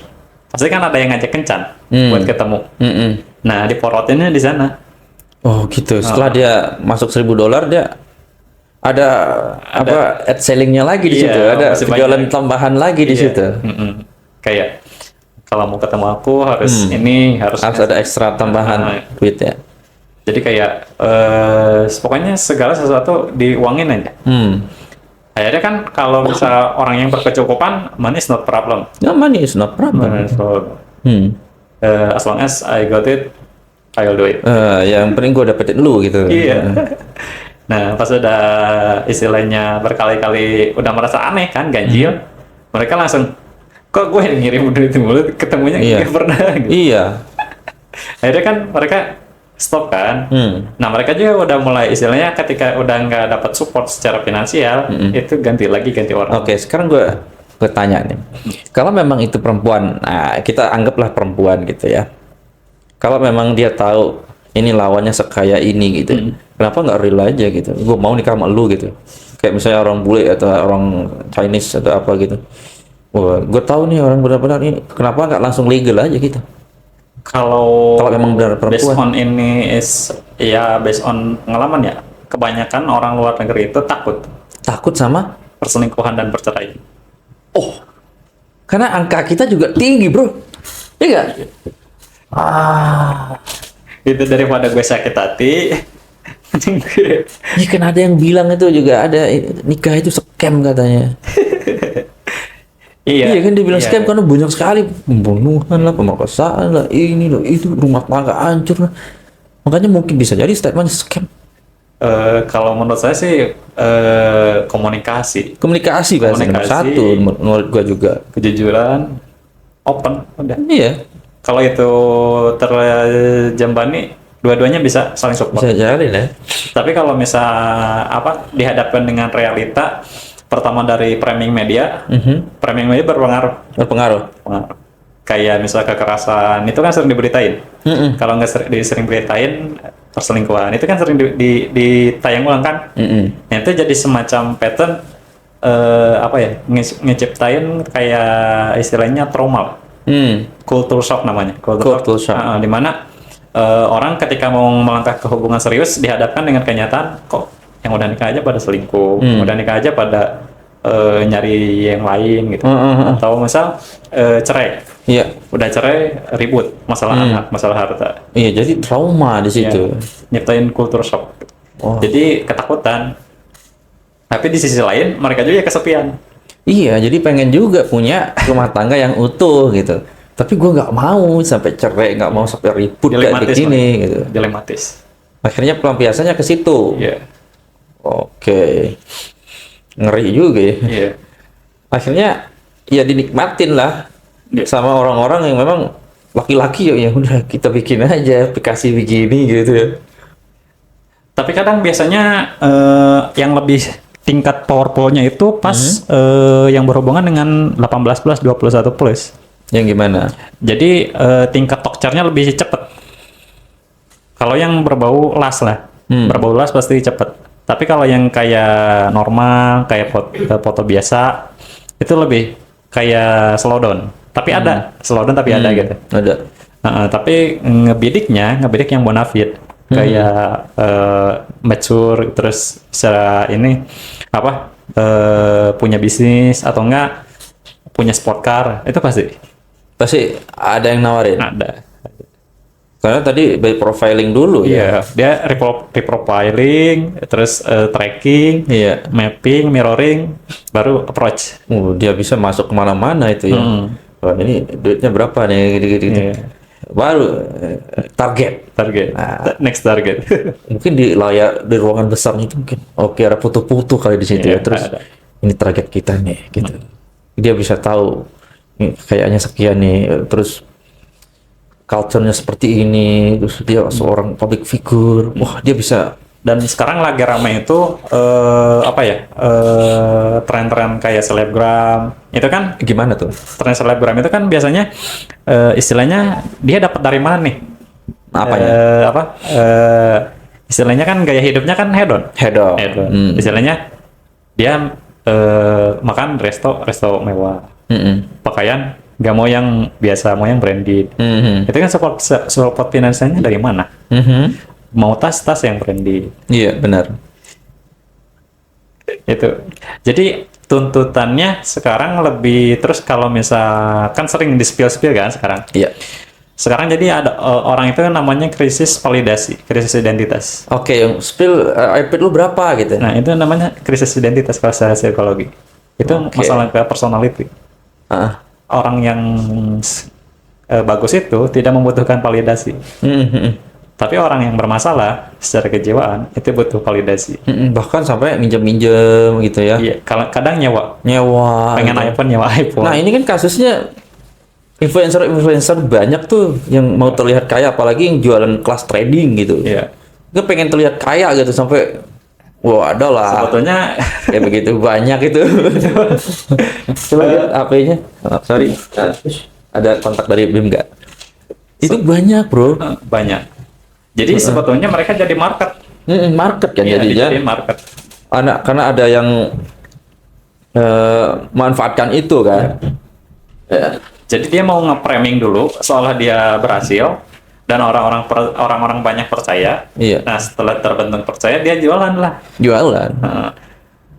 Pasti kan ada yang ngajak kencan buat ketemu. Nah, diporotinnya di sana. Oh gitu. Setelah dia masuk $1.000 dia ada apa ad sellingnya lagi di Iya, situ. Ada masih penjualan banyak. tambahan lagi di Iya. situ. Kayak kalau mau ketemu aku harus ini harus Harus ada ekstra tambahan duit ya. Jadi kayak pokoknya segala sesuatu diuangin aja. Akhirnya kan kalau misal orang yang berkecukupan, money is not problem. No, money is not problem. So, as long as I got it, I'll do it. Yang penting gue dapetin lu gitu. Iya. Nah, pas udah istilahnya berkali-kali udah merasa aneh kan, ganjil, mereka langsung, kok gue yang ngirim duit mulu, ketemunya nggak pernah. Gitu. Iya. Akhirnya kan mereka stop kan. Nah, mereka juga udah mulai istilahnya ketika udah nggak dapat support secara finansial, itu ganti orang. Oke, sekarang gue tanya nih. Kalau memang itu perempuan, nah kita anggaplah perempuan gitu ya. Kalau memang dia tahu ini lawannya sekaya ini gitu, kenapa nggak real aja gitu? Gue mau nikah sama lu gitu. Kayak misalnya orang bule atau orang Chinese atau apa gitu. Wah, gue tahu nih orang benar-benar ini, kenapa nggak langsung legal aja gitu? Kalau memang benar perempuan. Based on ini based on pengalaman ya, kebanyakan orang luar negeri itu Takut sama? perselingkuhan dan bercerai. Oh, karena angka kita juga tinggi bro, iya nggak? Itu daripada gue sakit hati. Iya kan ada yang bilang itu juga ada nikah itu scam katanya. Iya kan dibilang scam karena banyak sekali pembunuhan lah, pemerkosaan lah, ini loh itu, rumah tangga hancur lah. Makanya mungkin bisa jadi statementnya scam. Kalau menurut saya sih komunikasi Bahasa nomor satu menurut gua juga. kejujuran, open, udah. Iya. Kalau itu terjembani, dua-duanya bisa saling support. Bisa jalin ya. Tapi kalau misal dihadapkan dengan realita, pertama dari framing media berpengaruh. Berpengaruh. Kayak misal kekerasan itu kan sering diberitain. Kalau nggak sering beritain perselingkuhan itu kan sering ditayang ulang kan. Nah, itu jadi semacam pattern ngeciptain kayak istilahnya trauma. Culture shock namanya. Culture shock. Di mana orang ketika mau melangkah ke hubungan serius dihadapkan dengan kenyataan kok yang udah nikah aja pada selingkuh, udah nikah aja pada nyari yang lain gitu. Atau misal cerai. Iya. Udah cerai ribut masalah anak, masalah harta. Iya, jadi trauma di situ. Nyiptain culture shock. Jadi ketakutan. Tapi di sisi lain mereka juga kesepian. Iya, jadi pengen juga punya rumah tangga yang utuh gitu. Tapi gue nggak mau sampai cerai, nggak mau sampai ribut kayak begini gitu. Dilematis. Akhirnya pelampiasannya ke situ. Iya. Oke. Ngeri juga ya. Iya. Akhirnya ya dinikmatin lah sama orang-orang yang memang laki-laki ya udah kita bikin aja aplikasi begini gitu ya. Tapi kadang biasanya yang lebih tingkat powerful-nya itu pas yang berhubungan dengan 18 plus 21 plus. Yang gimana? Jadi tingkat torture-nya lebih cepat. Kalau yang berbau las lah, berbau las pasti cepat. Tapi kalau yang kayak normal, kayak foto biasa, itu lebih kayak slow down. Tapi ada slow down tapi ada gitu. Ada. Tapi ngebidik yang bonafide, kayak mature, terus secara ini punya bisnis atau enggak punya sport car, itu pasti ada yang nawarin. ada. Karena tadi by profiling dulu ya. Iya, dia reprofiling, terus tracking, mapping, mirroring, baru approach. Dia bisa masuk kemana-mana itu ya. Wah, ini duitnya berapa nih gitu-gitu. Baru target. Next target. Mungkin di ruangan besarnya itu mungkin. Oke, ada foto-foto kali di situ ya. Terus ini target kita nih gitu. Dia bisa tahu kayaknya sekian nih. Terus culture-nya seperti ini, terus dia seorang public figure, wah dia bisa. Dan sekarang lagi ramai itu tren-tren kayak selebgram, itu kan Gimana tuh? tren selebgram itu kan biasanya istilahnya dia dapat dari mana nih? Apanya? Istilahnya kan gaya hidupnya kan hedon. Istilahnya dia makan resto mewah, pakaian nggak mau yang biasa, mau yang branded. Itu kan support finansialnya dari mana? Mau tas yang branded. Iya, benar. Itu. Jadi tuntutannya sekarang lebih, terus kalau misalkan sering di spill kan sekarang. Iya. Sekarang jadi ada orang itu namanya krisis validasi, krisis identitas. Oke, yang spill iPad lu berapa gitu. Nah, itu namanya krisis identitas kalau secara psikologi. Itu Oke. masalah ke personality. Ah. Orang yang bagus itu tidak membutuhkan validasi. Tapi orang yang bermasalah secara kejiwaan itu butuh validasi. Bahkan sampai minjem-minjem gitu ya. Iya, kadang nyewa. Nyewa. Pengen gitu. iPhone, nyewa iPhone. Nah, ini kan kasusnya influencer banyak tuh yang mau terlihat kaya, apalagi yang jualan kelas trading gitu. Iya. Gue pengen terlihat kaya gitu sampai wah, ada lah. Sebetulnya Kayak begitu banyak itu. Coba lihat HP-nya. Oh, sorry. Ada kontak dari BIM nggak? Itu banyak, Bro. banyak. Jadi sebetulnya mereka jadi market. Market kan Iya, jadinya. dijadiin market. Karena ada yang manfaatkan itu kan. Ya. Jadi dia mau nge-framing dulu seolah dia berhasil dan orang-orang banyak percaya. Iya. Nah, setelah terbentuk percaya dia jualan lah. Jualan.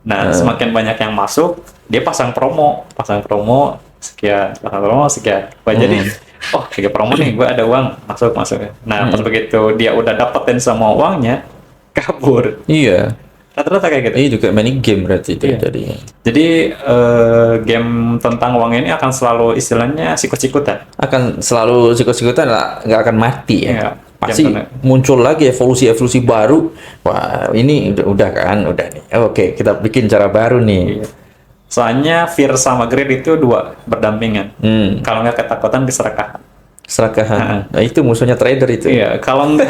Nah, semakin banyak yang masuk, dia pasang promo sekian, Wah, jadi oh, tiga promo nih, gue ada uang, masuk. Nah, pas begitu dia udah dapetin semua uangnya, kabur. Iya. Rata-rata kayak gitu. Ini juga main game berarti itu Iya. jadinya. Jadi game tentang uang ini akan selalu istilahnya sikut-sikutan. Akan selalu sikut-sikutan lah, nggak akan mati ya. Iya, Pasti yang benar. muncul lagi evolusi baru. Wah, ini udah nih. Oke, kita bikin cara baru nih. Iya. Soalnya fear sama greed itu dua berdampingan. Kalau nggak ketakutan keserakahan. Serakahan. Nah, itu musuhnya trader itu. Iya, kalau nggak,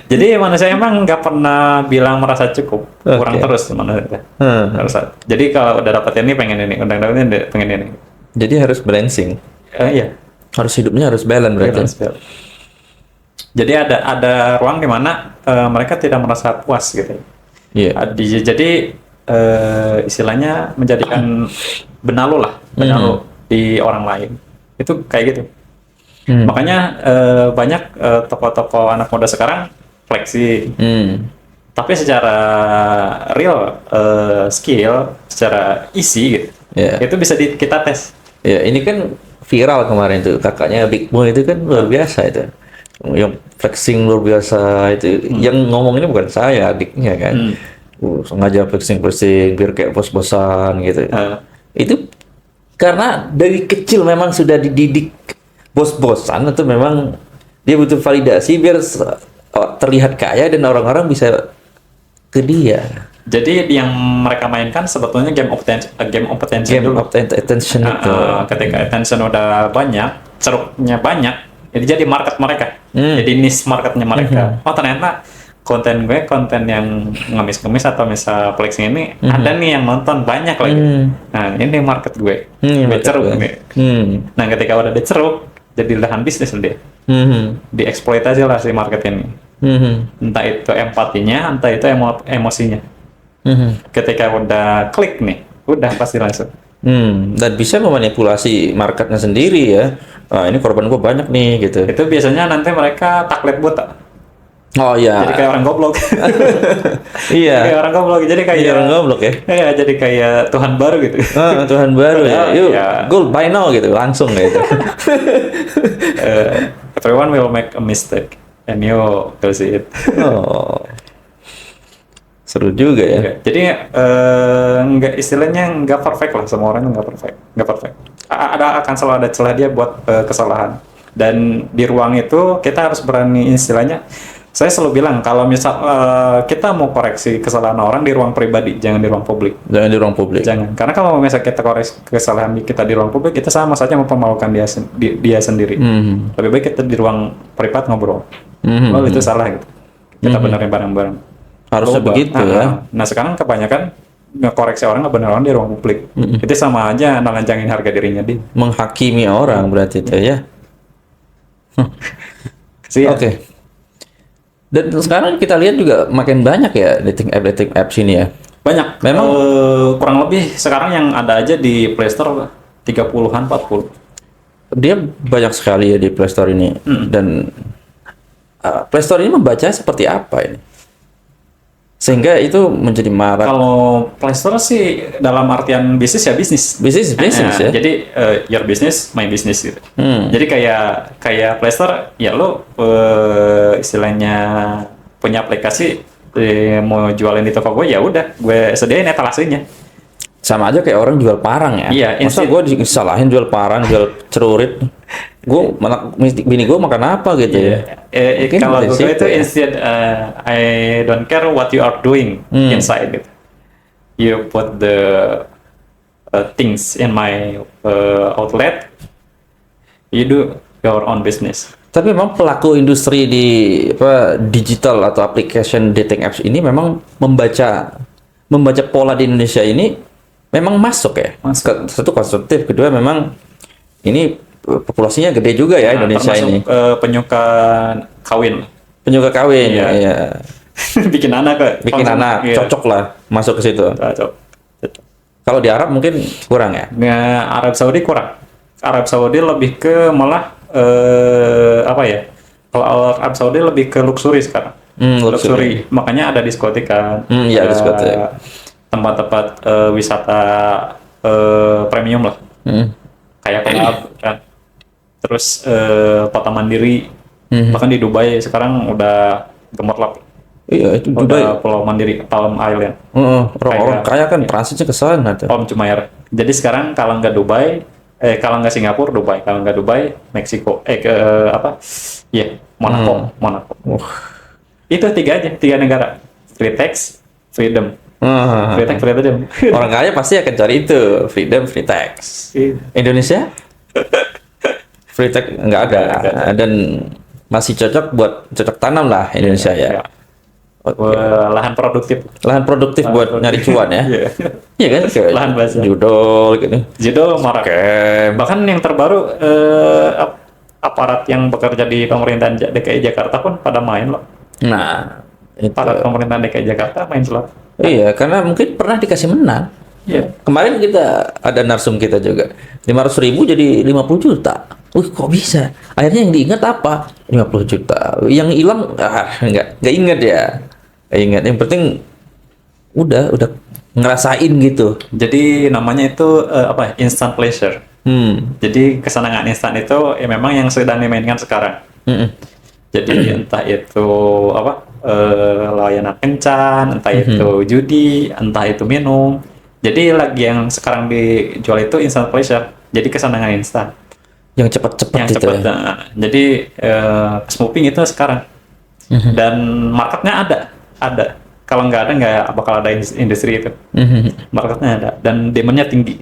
jadi manusia emang nggak pernah bilang merasa cukup, kurang Oke. terus manusia. Hmm. Jadi kalau udah dapat ini pengen ini, udah dapat ini pengen ini. Jadi harus balancing. Iya. Harus hidupnya harus balance berarti. Jadi ada ruang di mana mereka tidak merasa puas gitu. Iya. Jadi istilahnya menjadikan benalu di orang lain. Itu kayak gitu. Makanya banyak tokoh-tokoh anak muda sekarang fleksi. Tapi secara real skill, secara isi gitu, itu bisa kita tes. Ya, ini kan viral kemarin tuh kakaknya Big Mo itu kan luar biasa itu. Yang flexing luar biasa itu. Yang ngomong ini bukan saya, adiknya kan. Sengaja flexing biar kayak bos-bosan gitu. Itu karena dari kecil memang sudah dididik bos-bosan atau memang dia butuh validasi biar terlihat kaya dan orang-orang bisa ke dia. Jadi yang mereka mainkan sebetulnya game of attention dulu. Attention itu. Ketika attention udah banyak, ceruknya banyak, jadi market mereka. Jadi niche marketnya mereka. Oh, ternyata konten yang ngemis-ngemis atau misal flexing ini ada nih yang nonton banyak lagi. Nah, ini market gue. Gue ceruk nih. Nah, ketika udah diceruk, jadi lahan bisnis dia. Dieksploitasi lah si market ini. Entah itu empatinya, entah itu emosinya. Ketika udah klik nih, udah pasti langsung. Dan bisa memanipulasi marketnya sendiri ya. Ini korban gue banyak nih gitu. Itu biasanya nanti mereka taklit buta. Oh iya. Jadi kayak orang goblok. Iya. Kayak orang goblok. Jadi kayak Orang goblok ya. Iya, jadi kayak Tuhan baru gitu. Tuhan baru ya. Yuk, Iya. gold buy now gitu langsung gitu. Everyone will make a mistake and you will see it. Oh. Seru juga ya. Jadi nggak istilahnya nggak perfect lah, semua orang nggak perfect. Akan selalu ada celah dia buat kesalahan. Dan di ruang itu kita harus berani istilahnya. Saya selalu bilang kalau misal kita mau koreksi kesalahan orang di ruang pribadi, jangan di ruang publik. Jangan di ruang publik. Jangan, karena kalau misal kita koreksi kesalahan kita di ruang publik, kita sama saja mempermalukan dia sendiri. Lebih baik kita di ruang privat ngobrol. Oh, itu salah gitu. Kita benerin bareng-bareng. Harusnya begitu ya. Nah, sekarang kebanyakan ngekoreksi orang kebenaran di ruang publik. Itu sama aja nelanjangin harga dirinya dia. Menghakimi orang berarti itu ya. Oke. Dan sekarang kita lihat juga makin banyak ya dating apps ini ya. Banyak. Memang kurang lebih sekarang yang ada aja di Play Store 30-an, 40. Dia banyak sekali ya di Play Store ini. Dan Play Store ini membaca seperti apa ini? Sehingga itu menjadi marak. Kalau Play Store sih dalam artian bisnis ya bisnis. Bisnis ya. Jadi your business, my business gitu. Hmm. Jadi kayak Play Store ya lo istilahnya punya aplikasi mau jualin di toko gue ya udah gue sediain etalasenya. Sama aja kayak orang jual parang ya. Iya, Masa gue disalahin jual parang, jual celurit. Gue bini gue makan apa gitu ya. Mungkin Kalau dari gue situ itu ya. instead I don't care what you are doing inside it. You put the things in my outlet. You do your own business. Tapi memang pelaku industri di digital atau application dating apps ini memang membaca pola di Indonesia ini memang masuk ya. Satu konsumtif, kedua memang ini populasinya gede juga ya Indonesia termasuk, ini. Penyuka kawin. Penyuka kawin Iya. ya. Bikin anak Iya. Cocok lah masuk ke situ. Cocok. Kalau di Arab mungkin kurang ya. Arab Saudi kurang. Arab Saudi lebih ke malah apa ya? Kalau Arab Saudi lebih ke luxury sekarang. Luxury. Makanya ada diskotik kan. Iya, diskotik. Tempat-tempat wisata premium lah. Kayak club kan. Terus kota mandiri. Bahkan di Dubai sekarang udah gemerlap. Iya, itu Udah Dubai. Pulau Mandiri, Palm Island. Orang kaya kan transitnya ke sana tuh. Palm Jumeirah. Jadi sekarang kalau nggak Dubai, kalau nggak Singapura, Dubai. Kalau nggak Dubai, Meksiko. Ke apa? Iya, Monaco. Monaco. Itu tiga negara. Free tax, freedom. Free tax, freedom. Orang kaya pasti akan cari itu, freedom, free tax. Indonesia? Free tax nggak ada. Dan masih cocok buat cocok tanam lah Indonesia ya. Lahan produktif. Lahan produktif buat nyari cuan ya. Iya. Iya kan? Kayak Lahan basah. judol gitu. Judo marak. Bahkan yang terbaru aparat yang bekerja di pemerintahan DKI Jakarta pun pada main loh. Nah, itu. Aparat pemerintahan DKI Jakarta main slot. Iya, karena mungkin pernah dikasih menang. Iya. Kemarin kita ada narsum kita juga. 500.000 jadi 50 juta. Wih, kok bisa? Akhirnya yang diingat apa? 50 juta. Yang hilang enggak ingat ya. Nggak ingat. Yang penting udah ngerasain gitu. Jadi namanya itu apa? Instant pleasure. Jadi kesenangan instan itu ya memang yang sedang dimainkan sekarang. Jadi entah itu apa layanan kencan, entah itu judi, entah itu minum. Jadi lagi yang sekarang dijual itu instant pleasure. Jadi kesenangan instan. Yang cepat-cepat Yang gitu cepat. ya. Jadi smoking itu sekarang. Dan marketnya ada. Kalau nggak ada nggak bakal ada industri itu. Marketnya ada dan demandnya tinggi.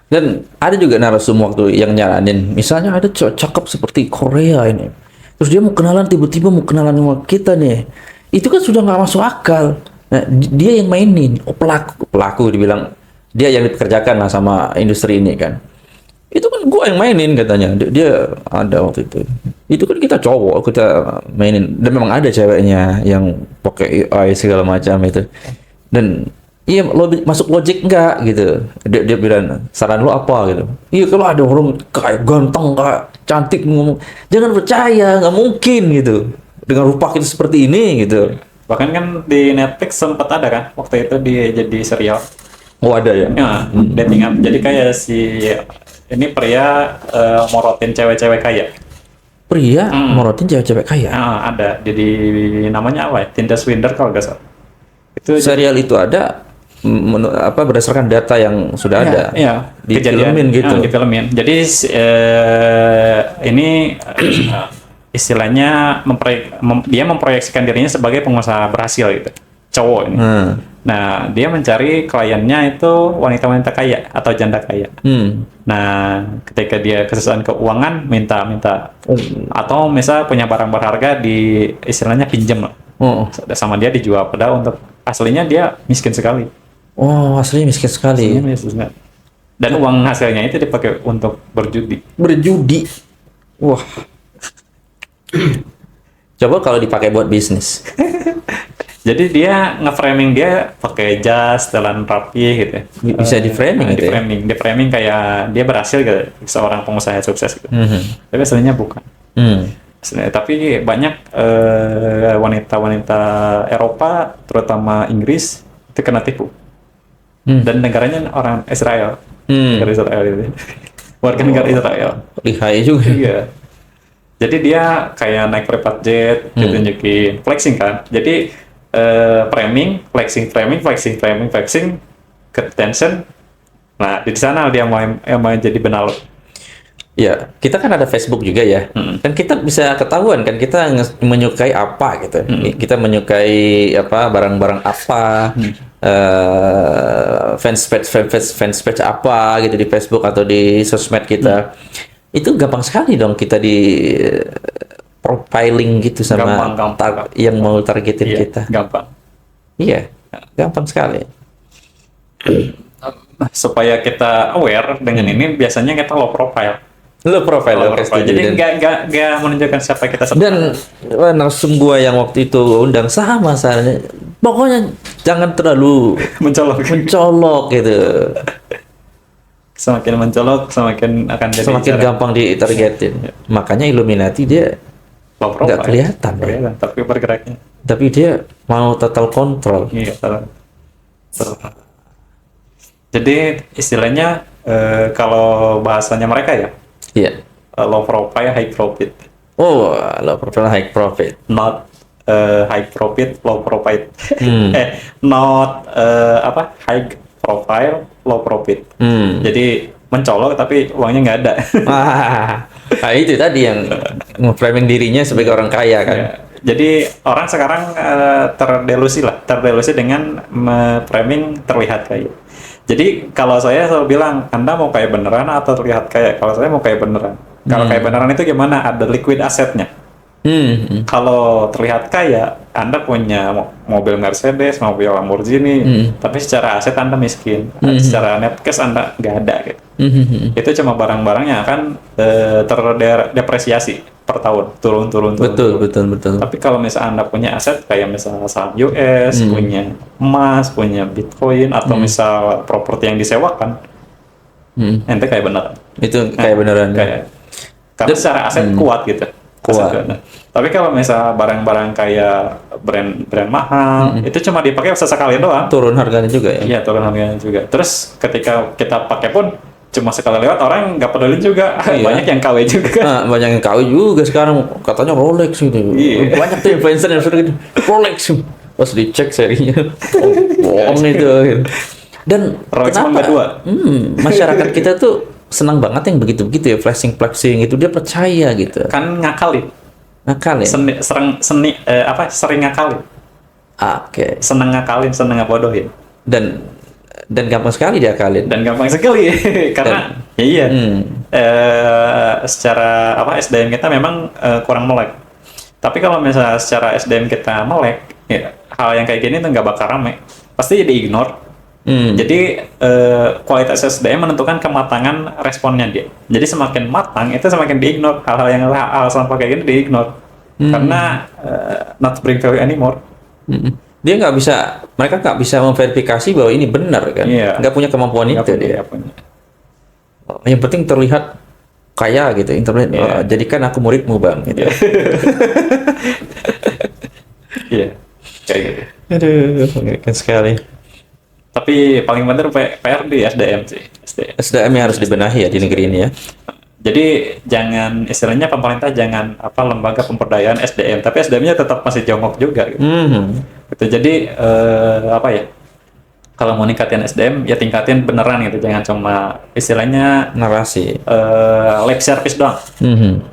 Dan ada juga narasum waktu yang nyaranin, misalnya ada cowok cakep seperti Korea ini, terus dia mau kenalan, tiba-tiba mau kenalan sama kita nih, itu kan sudah nggak masuk akal. Nah, dia yang mainin, pelaku dibilang, dia yang dipekerjakan lah sama industri ini kan. Itu kan gua yang mainin katanya, dia ada waktu itu kan kita cowok, kita mainin, dan memang ada ceweknya yang pakai AI segala macam itu, dan iya, masuk logik enggak gitu. Dia bilang, saran lo apa gitu. Iya, kalau ada orang kayak ganteng, kayak cantik ngomong, jangan percaya, nggak mungkin gitu. Dengan rupa kita seperti ini gitu. Bahkan kan di Netflix sempat ada kan waktu itu dia jadi serial. Oh, ada ya? Ya, dating app. Jadi kayak ini pria morotin cewek-cewek kaya. Pria morotin cewek-cewek kaya. Ada. Jadi namanya apa ya? Tinder Swindler kalau nggak salah. Itu Serial itu ada berdasarkan data yang sudah ada. Iya, Difilmin gitu. Difilmin. Jadi ini istilahnya dia memproyeksikan dirinya sebagai pengusaha berhasil gitu. Cowok ini. Nah, dia mencari kliennya itu wanita-wanita kaya atau janda kaya. Nah, ketika dia kesusahan keuangan minta atau misal punya barang berharga di istilahnya pinjam sama dia dijual, padahal untuk aslinya dia miskin sekali. Oh, aslinya miskin sekali. Dan uang hasilnya itu dipakai untuk berjudi. Berjudi. Wah. Coba kalau dipakai buat bisnis. Jadi dia nge-framing dia pakai jas, setelan rapi gitu. Bisa di-framing gitu ya? Di-framing kayak dia berhasil gitu, seorang pengusaha sukses gitu. Tapi aslinya bukan. Tapi banyak wanita-wanita Eropa, terutama Inggris, itu kena tipu. Dan negaranya orang Israel. Negara Israel itu. Warga negara Israel. Lihai juga. Iya. Jadi dia kayak naik private jet, ditunjukin flexing kan. Jadi framing, flexing, ke tension. Nah, di sana dia mau jadi benalu. Ya, kita kan ada Facebook juga ya. Kan kita bisa ketahuan kan kita menyukai apa gitu. Kita menyukai apa barang-barang apa, fanspage apa gitu di Facebook atau di sosmed kita. Itu gampang sekali dong kita di profiling gitu sama Gampang. yang mau targetin Iya, kita. gampang. Iya, gampang sekali. Supaya kita aware dengan ini, biasanya kita low profile. Lo profile oke, setuju. Jadi Dan- nggak menunjukkan siapa kita Dan narsum gua yang waktu itu undang sama saya, pokoknya jangan terlalu mencolok gitu, semakin mencolok semakin akan jadi semakin cara gampang ditargetin. Makanya Illuminati dia low profile. nggak kelihatan, ya. Kelihatan, tapi bergeraknya. Tapi dia mau total kontrol. Iya, jadi istilahnya kalau bahasanya mereka ya, Iya. low profile, high profit. Oh, lo profile high profit. Not high profit, low profit. Not high profile, low profit. Jadi mencolok tapi uangnya nggak ada. Nah, itu tadi yang framing dirinya sebagai orang kaya kan. Ya. Jadi orang sekarang terdelusi dengan framing terlihat kaya. Jadi kalau saya selalu bilang, Anda mau kaya beneran atau terlihat kaya? Kalau saya mau kaya beneran. Kalau kaya beneran itu gimana? Ada liquid asetnya. Kalau terlihat kaya, Anda punya mobil Mercedes, mobil Lamborghini, tapi secara aset Anda miskin. Secara net cash Anda nggak ada gitu. Itu cuma barang-barang yang akan terdepresiasi per tahun, turun. Betul. Tapi kalau misalnya Anda punya aset kayak misalnya saham US, punya emas, punya Bitcoin, atau misal properti yang disewakan, ente kayak beneran. Itu kayak beneran. Karena secara aset kuat gitu. Kuat. Aset. Tapi kalau misalnya barang-barang kayak brand mahal, itu cuma dipakai sesekali doang. Turun harganya juga ya. Iya, turun harganya juga. Terus ketika kita pakai pun cuma sekali lewat, orang nggak peduli juga. Iya. Banyak yang KW juga kan. Nah, banyak yang KW juga sekarang katanya Rolex gitu. Iya. Banyak tuh influencer yang sudah gitu. Rolex. Pas dicek serinya. Bohong itu. Dan Rolex Mangga kenapa? 2. Masyarakat kita tuh senang banget yang begitu-begitu ya, flashing itu dia percaya gitu. Kan ngakalin. Nakal ya. Sering ngakalin. Oke. Seneng ngakalin, seneng ngebodohin. Dan gampang sekali diakalin. Dan gampang sekali karena iya. Secara SDM kita memang kurang melek. Tapi kalau misalnya secara SDM kita melek, ya, hal yang kayak gini tuh nggak bakal rame. Pasti di-ignore. Jadi kualitas SDM menentukan kematangan responnya dia. Jadi semakin matang itu semakin di-ignore, hal sampah kayak gini di-ignore karena not bring value anymore. Mereka nggak bisa memverifikasi bahwa ini benar kan. Iya. Nggak punya kemampuan itu dia. Yang penting terlihat kaya gitu, internet. Iya. Jadikan aku muridmu bang. Gitu. Iya, kayak gitu. Aduh, mengerikan sekali. Tapi paling benar PR di SDM sih. SDM yang harus dibenahi ya di negeri ini ya. Jadi jangan, istilahnya pemerintah jangan lembaga pemberdayaan SDM, tapi SDM-nya tetap masih jongkok juga. Gitu. Gitu. Jadi kalau mau ningkatin SDM ya tingkatin beneran gitu, jangan cuma istilahnya Narasi. lip service doang.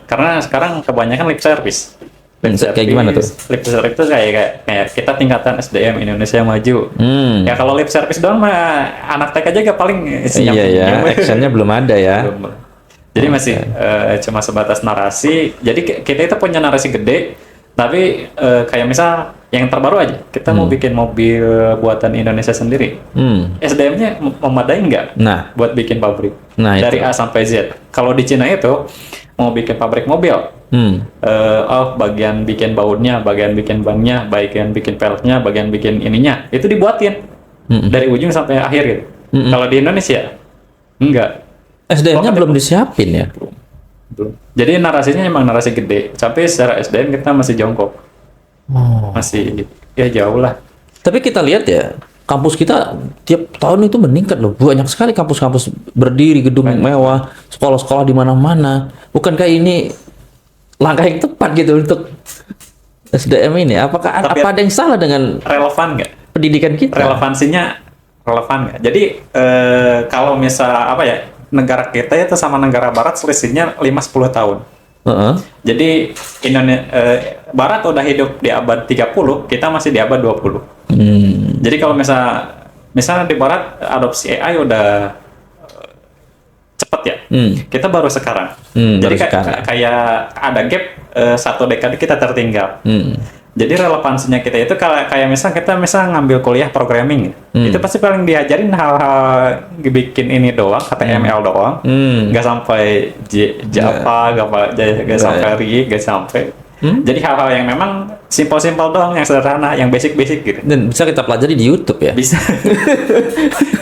Karena sekarang kebanyakan lip service. Kayak gimana tuh? Lip service itu kayak kita tingkatan SDM Indonesia maju. Ya kalau lip service doang mah anak TK aja gak paling Iya ya, actionnya belum ada ya. Jadi masih cuma sebatas narasi. Jadi kita itu punya narasi gede, tapi kayak misal yang terbaru aja, kita mau bikin mobil buatan Indonesia sendiri. SDM-nya memadai nggak? Nah, buat bikin pabrik Nah, dari itu. A sampai Z. Kalau di Cina itu mau bikin pabrik mobil, bagian bikin bautnya, bagian bikin bannya, bagian bikin peleknya, bagian bikin ininya, itu dibuatin dari ujung sampai akhir gitu. Kalau di Indonesia enggak. SDM-nya belum disiapin ya. Belum. Jadi narasinya emang narasi gede, tapi secara SDM kita masih jongkok, masih ya jauh lah. Tapi kita lihat ya, kampus kita tiap tahun itu meningkat loh. Banyak sekali kampus-kampus berdiri, gedung mewah, sekolah-sekolah di mana-mana. Bukankah ini langkah yang tepat gitu untuk SDM ini? Apakah Tapi apa ada yang salah dengan Relevan nggak? pendidikan kita? Relevansinya relevan nggak? Jadi kalau misal apa ya, negara kita itu sama negara Barat selisihnya 5-10 tahun. Heeh. Jadi Barat udah hidup di abad 30, kita masih di abad 20. Jadi kalau misalnya di Barat adopsi AI udah cepet ya, kita baru sekarang. Jadi baru sekarang. kayak ada gap 1 dekade kita tertinggal. Jadi relevansinya kita itu kayak misal kita ngambil kuliah programming, itu pasti paling diajarin hal-hal bikin ini doang, HTML doang, nggak sampai Java, nggak sampai React, nggak sampai. Jadi hal-hal yang memang simpel-simpel doang, yang sederhana, yang basic-basic gitu. Dan bisa kita pelajari di YouTube ya. Bisa.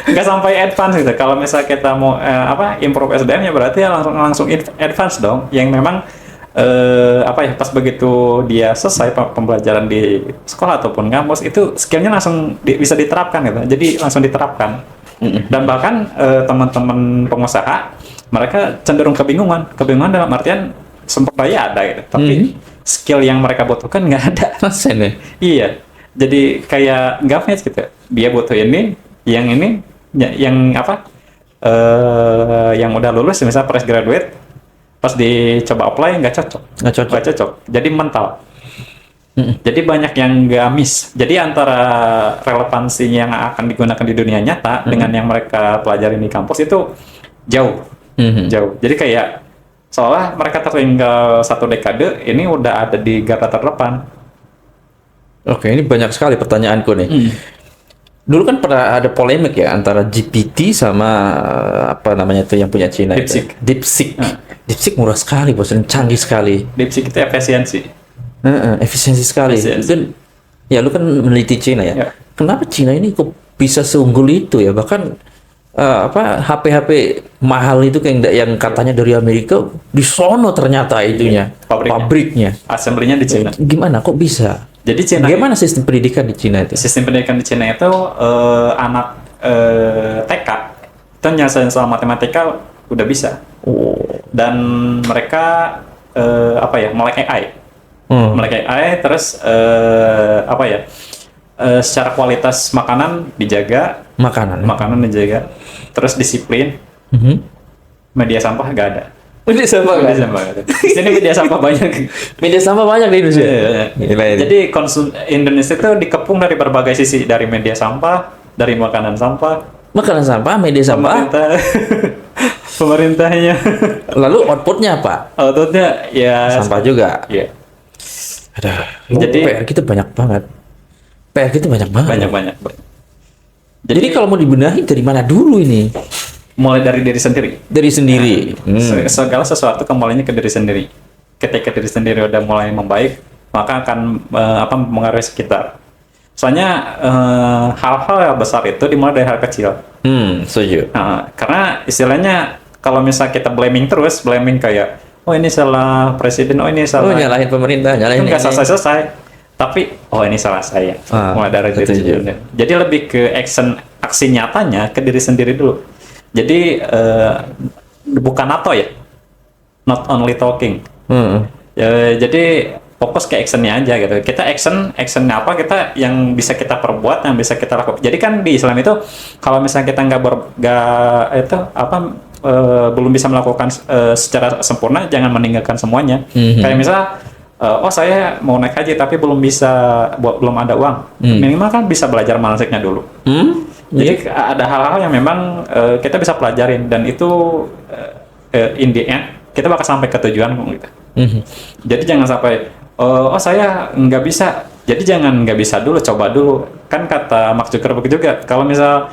Nggak sampai advance gitu. Kalau misal kita mau improve SDM ya berarti ya langsung advance dong, yang memang pas begitu dia selesai pembelajaran di sekolah ataupun kampus itu skillnya langsung bisa diterapkan gitu. Jadi langsung diterapkan. Dan bahkan teman-teman pengusaha mereka cenderung kebingungan dalam artian sumber daya ada gitu, tapi skill yang mereka butuhkan nggak ada. Rasen ya. Iya, jadi kayak nggak match gitu. Dia butuh ini, yang yang udah lulus misalnya fresh graduate, pas dicoba apply nggak cocok. Jadi mental. Jadi banyak yang nggak miss. Jadi antara relevansinya yang akan digunakan di dunia nyata dengan yang mereka pelajari di kampus itu jauh. Jadi kayak seolah mereka tertinggal 1 dekade, ini udah ada di garda terdepan. Oke, ini banyak sekali pertanyaanku nih. Dulu kan pernah ada polemik ya antara GPT sama apa namanya itu yang punya Cina itu. DeepSeek. DeepSeek murah sekali, bos, dan canggih sekali. DeepSeek itu efisiensi. Efisiensi sekali. Dan ya lu kan meneliti Cina ya. Ya. Kenapa Cina ini kok bisa seunggul itu ya? Bahkan HP-HP mahal itu kayak yang katanya dari Amerika di sono ternyata itunya pabriknya. Assembly-nya di Cina. Gimana kok bisa? Jadi Cina. Bagaimana sistem pendidikan di Cina itu? Sistem pendidikan di Cina itu anak TK itu nyelesain soal matematika udah bisa. Dan mereka melek AI. Melek AI terus secara kualitas makanan dijaga. Makanan dijaga. Terus disiplin. Media sampah nggak ada. Media sampah nggak ada. Di sini media sampah banyak. Media sampah banyak di Indonesia. Gila, jadi Indonesia itu dikepung dari berbagai sisi, dari media sampah, dari makanan sampah, media sampah. Pemerintahnya. Lalu outputnya apa? Outputnya ya sampah juga. Iya. Jadi PR kita banyak banget. Banyak. Jadi kalau mau dibenahi dari mana dulu ini? Mulai dari diri sendiri. Segala sesuatu kembalinya ke diri sendiri. Ketika diri sendiri udah mulai membaik, maka akan mengaruhi sekitar. Soalnya hal-hal yang besar itu dimulai dari hal kecil. Setuju. Karena istilahnya kalau misal kita blaming kayak, oh ini salah presiden, oh ini salah. Nyalahin pemerintah, nyalahin. Itu nggak selesai. Tapi, oh ini salah saya. Mulai dari diri sendiri. Jadi lebih ke aksi nyatanya ke diri sendiri dulu. Jadi bukan NATO ya, not only talking. Jadi fokus ke actionnya aja gitu. Kita actionnya apa, kita yang bisa kita perbuat, yang bisa kita lakukan. Jadi kan di Islam itu kalau misalnya kita belum bisa melakukan secara sempurna, jangan meninggalkan semuanya. Kayak misal, saya mau naik haji tapi belum ada uang. Minimal kan bisa belajar manasiknya dulu. Jadi ada hal-hal yang memang kita bisa pelajarin, dan itu in the end kita bakal sampai ke tujuan gitu. Jadi jangan sampai saya nggak bisa. Jadi jangan nggak bisa dulu, coba dulu. Kan kata Mark Zuckerberg juga, kalau misal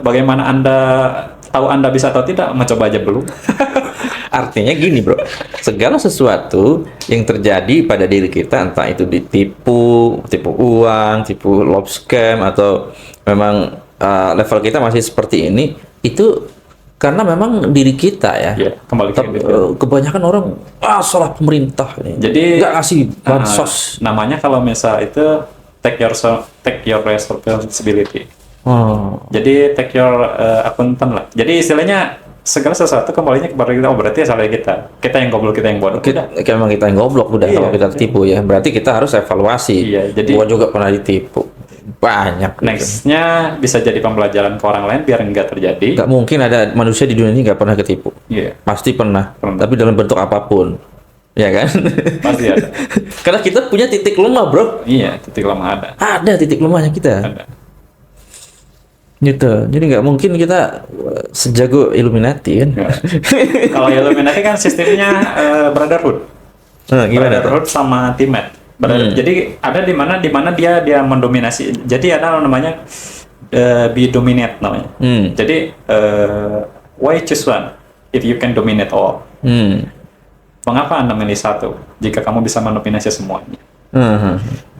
bagaimana Anda tahu Anda bisa atau tidak, mencoba aja belum. Artinya gini bro, segala sesuatu yang terjadi pada diri kita, entah itu tipu uang, tipu lob scam, atau memang level kita masih seperti ini, itu karena memang diri kita ya. Iya, kembali ke Tapi, itu. kebanyakan orang salah pemerintah nih. Jadi nggak ngasih bansos. namanya kalau misal itu take your responsibility. Oh. Jadi take your accountant lah. Jadi istilahnya segala sesuatu kembalinya kepada kita. Oh berarti salah kita. Kita yang goblok, kita yang bodoh. Udah. Memang kita yang goblok udah Iya. kalau kita tipu ya. Berarti kita harus evaluasi. Iya, jadi- gua juga pernah ditipu. Banyak. gitu. Nextnya bisa jadi pembelajaran ke orang lain biar nggak terjadi. Nggak mungkin ada manusia di dunia ini nggak pernah ketipu. Iya, Pasti pernah. Pernah. Tapi dalam bentuk apapun. Ya kan? pasti ada. Karena kita punya titik lemah, bro. Iya, titik lemah ada. Ada titik lemahnya kita. Ada. Gitu. Jadi nggak mungkin kita sejago Illuminati kan? Nggak. Kalau Illuminati kan sistemnya brotherhood. Nah, gimana tuh? Brotherhood sama teammate. Jadi ada di mana dia mendominasi. Jadi ada namanya be dominate namanya. Jadi why choose one if you can dominate all? Mengapa Anda memilih satu jika kamu bisa mendominasi semuanya?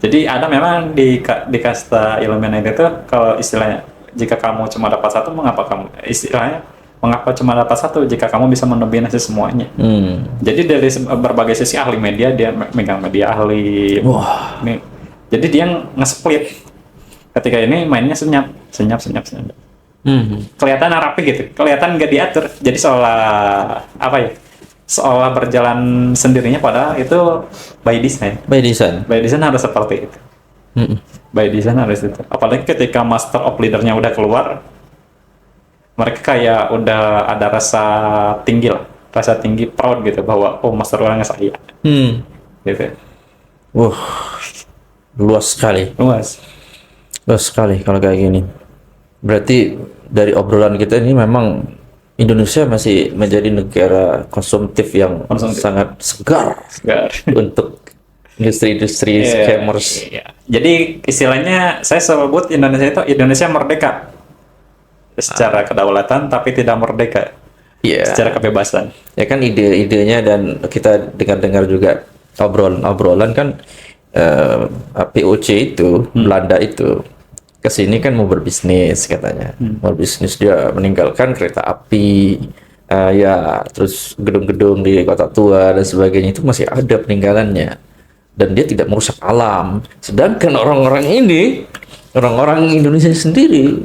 Jadi ada memang di kasta Illuminati itu kalau istilahnya jika kamu cuma dapat satu mengapa cuma dapat satu jika kamu bisa mendominasi semuanya? Jadi dari berbagai sisi ahli media dia megang media ahli. Wah. Jadi dia nge-split. Ketika ini mainnya senyap. Kelihatan rapi gitu. Kelihatan nggak diatur. Jadi seolah apa ya? Seolah berjalan sendirinya padahal itu by design. By design. By design harus seperti itu. By design harus itu. Apalagi ketika master of leader-nya udah keluar, mereka kayak udah ada rasa tinggi proud gitu bahwa oh master orangnya saya gitu. Luas sekali. Luas. Luas sekali kalau kayak gini. Berarti dari obrolan kita ini memang Indonesia masih menjadi negara konsumtif yang sangat segar untuk industri-industri scammers. Iya. Jadi istilahnya saya sebut Indonesia itu Indonesia merdeka secara kedaulatan tapi tidak merdeka secara kebebasan. Ya kan ide-idenya dan kita dengar-dengar juga obrolan kan POC itu Belanda itu kesini kan mau berbisnis katanya. Mau bisnis dia meninggalkan kereta api terus gedung-gedung di kota tua dan sebagainya itu masih ada peninggalannya dan dia tidak merusak alam. Sedangkan orang-orang Indonesia sendiri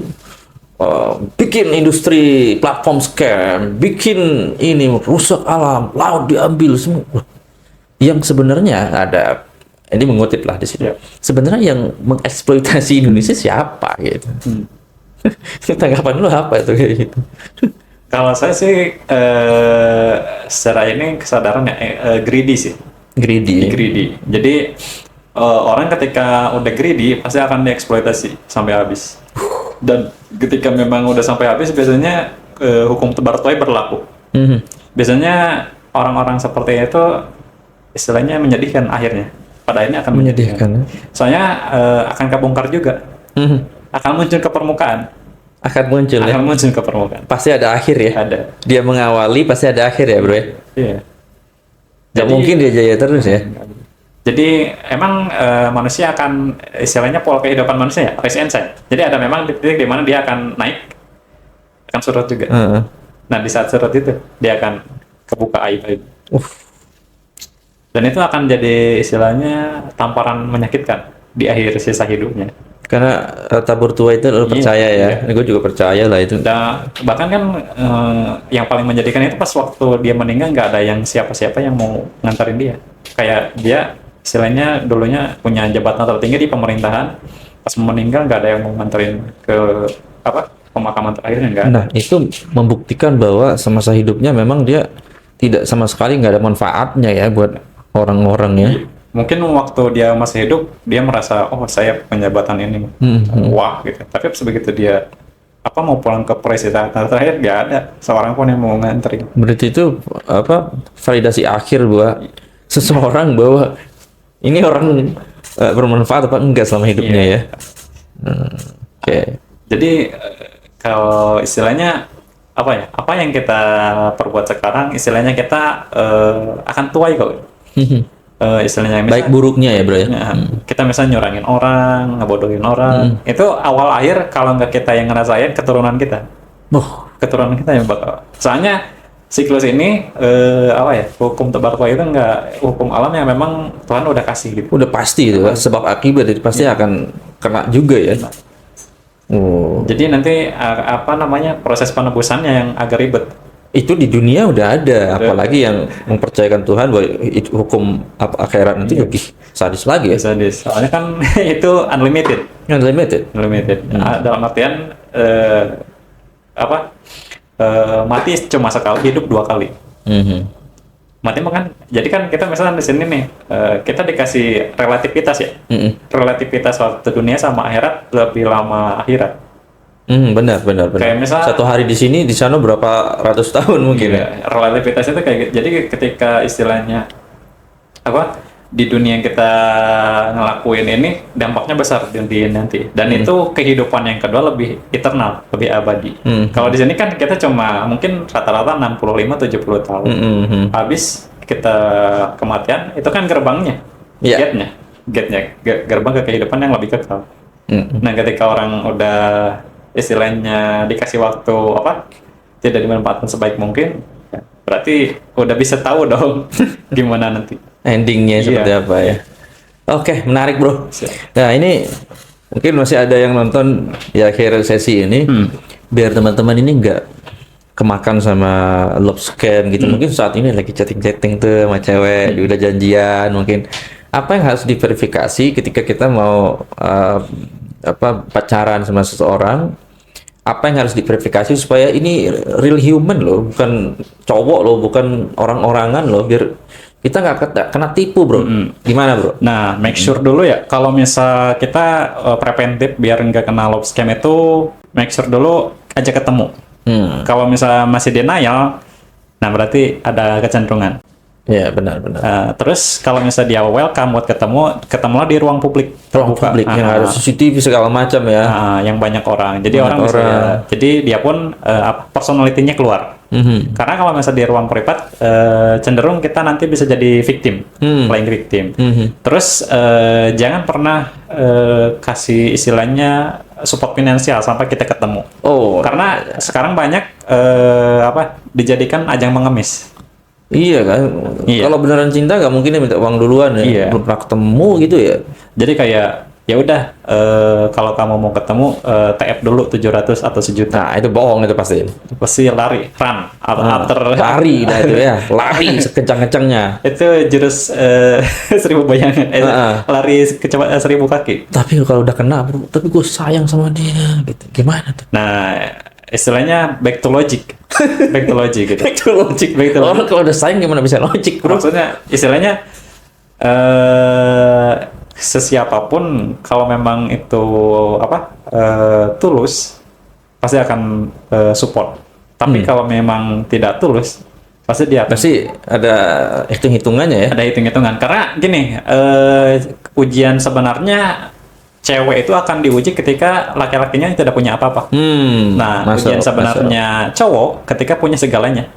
bikin industri platform scam, bikin ini rusak alam, laut diambil semua. Yang sebenarnya ada, ini mengutip lah di sini. Sebenarnya yang mengeksploitasi Indonesia siapa gitu? Tanggapan lu apa itu kayak gitu? Kalau saya sih secara ini kesadaran greedy sih. Greedy. Jadi orang ketika udah greedy pasti akan dieksploitasi sampai habis. Dan ketika memang udah sampai habis biasanya hukum tebar tuai berlaku. Biasanya orang-orang seperti itu istilahnya menyedihkan akhirnya. Pada akhirnya akan menyedihkan. Soalnya akan kebongkar juga. Akan muncul ke permukaan. Akan muncul ke permukaan. Pasti ada akhir ya. Ada. Dia mengawali pasti ada akhir ya, bro. Iya. Gak mungkin dia jaya terus ya. Jadi emang manusia akan istilahnya pola kehidupan manusia ya, rise and shine. Jadi ada memang titik di mana dia akan naik, akan surut juga. Nah di saat surut itu dia akan kebuka aib. Dan itu akan jadi istilahnya tamparan menyakitkan di akhir sisa hidupnya. Karena tabur tua itu lo percaya ya. Gue juga percaya lah itu. Dan bahkan kan yang paling menjadikan itu pas waktu dia meninggal nggak ada yang siapa-siapa yang mau nganterin dia. Kayak dia istilahnya dulunya punya jabatan tertinggi di pemerintahan, pas meninggal nggak ada yang mau nganterin ke pemakaman terakhirnya, nggak ada. Nah itu membuktikan bahwa semasa hidupnya memang dia tidak sama sekali nggak ada manfaatnya ya buat orang-orangnya. Mungkin waktu dia masih hidup dia merasa oh saya punya jabatan ini wah gitu, tapi begitu dia mau pulang ke presiden terakhir nggak ada seorang pun yang mau nganterin. Berarti itu validasi akhir buat seseorang bahwa ini orang bermanfaat apa enggak selama hidupnya ya. Oke. Jadi kalau istilahnya apa yang kita perbuat sekarang istilahnya kita akan tuai kok. Istilahnya baik buruknya ya bro ya. Kita misalnya nyurangin orang, ngebodohin orang, itu awal akhir kalau nggak kita yang ngerasain keturunan kita. keturunan kita yang bakal. Soalnya siklus ini apa ya? Hukum tebak itu enggak hukum alam yang memang Tuhan udah kasih gitu. Udah pasti itu kan, sebab akibat itu pasti akan kena juga ya. Oh. Jadi nanti apa namanya proses penebusannya yang agak ribet. Itu di dunia udah ada, apalagi yang mempercayakan Tuhan bahwa itu hukum akhirat nanti lebih sadis lagi ya. Sadis. Soalnya kan itu unlimited. Unlimited. Dalam artian apa? Mati cuma sekali, hidup 2 kali. Mati kan, jadi kan kita misalnya di sini nih, kita dikasih relativitas ya. Relativitas waktu dunia sama akhirat lebih lama akhirat. Benar. Kayak misal, satu hari di sini, di sana berapa ratus tahun mungkin ya. Relativitas itu kayak gitu. Jadi ketika istilahnya apa di dunia kita ngelakuin ini dampaknya besar di nanti. Dan itu kehidupan yang kedua lebih eternal, lebih abadi. Kalau di sini kan kita cuma mungkin rata-rata 65-70 tahun. Habis kita kematian itu kan gerbangnya, gate-nya, gerbang ke kehidupan yang lebih kekal. Nah, ketika orang udah istilahnya dikasih waktu apa tidak dimanfaatkan sebaik mungkin, berarti udah bisa tahu dong gimana nanti endingnya seperti apa ya. Oke, menarik bro. Nah ini mungkin masih ada yang nonton ya akhir sesi ini, biar teman-teman ini nggak kemakan sama love scam gitu. Mungkin saat ini lagi chatting tuh sama cewek, udah janjian, mungkin apa yang harus diverifikasi ketika kita mau pacaran sama seseorang, apa yang harus diverifikasi supaya ini real human loh, bukan cowok loh, bukan orang-orangan loh, biar kita nggak kena tipu bro. Gimana bro? Nah, make sure dulu ya, kalau misal kita preventif biar nggak kena love scam itu, make sure dulu aja ketemu. Kalau misal masih denial, nah berarti ada kecenderungan. Ya benar. Terus kalau misalnya dia welcome buat ketemulah di ruang publik terbuka, yang ada CCTV segala macam ya, yang banyak orang. Jadi jadi dia pun personality-nya keluar. Karena kalau misalnya di ruang privat cenderung kita nanti bisa jadi victim, playing victim. Terus jangan pernah kasih istilahnya support finansial sampai kita ketemu. Karena sekarang banyak dijadikan ajang mengemis. Iya kan, kalau beneran cinta nggak mungkin dia minta uang duluan ya, belum pernah ketemu gitu ya. Jadi kayak ya udah kalau kamu mau ketemu TF dulu 700 atau 1 juta. Nah itu bohong itu pasti. Pasti lari, run, lari dah itu ya, lari sekencang-kencangnya. Itu jurus 1000 bayangan, lari kecepatan 1000 kaki. Tapi kalau udah kena, bro, tapi gue sayang sama dia, gitu. Gimana tuh? Nah istilahnya back to logic. Back to logic gitu. Orang kalau udah sayang gimana bisa logic, bro? Maksudnya istilahnya sesiapapun kalau memang itu tulus pasti akan support. Tapi kalau memang tidak tulus pasti dia ada hitung-hitungannya ya. Ada hitung-hitungan karena gini, ujian sebenarnya cewek itu akan diuji ketika laki-lakinya tidak punya apa-apa. Ujian sebenarnya cowok ketika punya segalanya.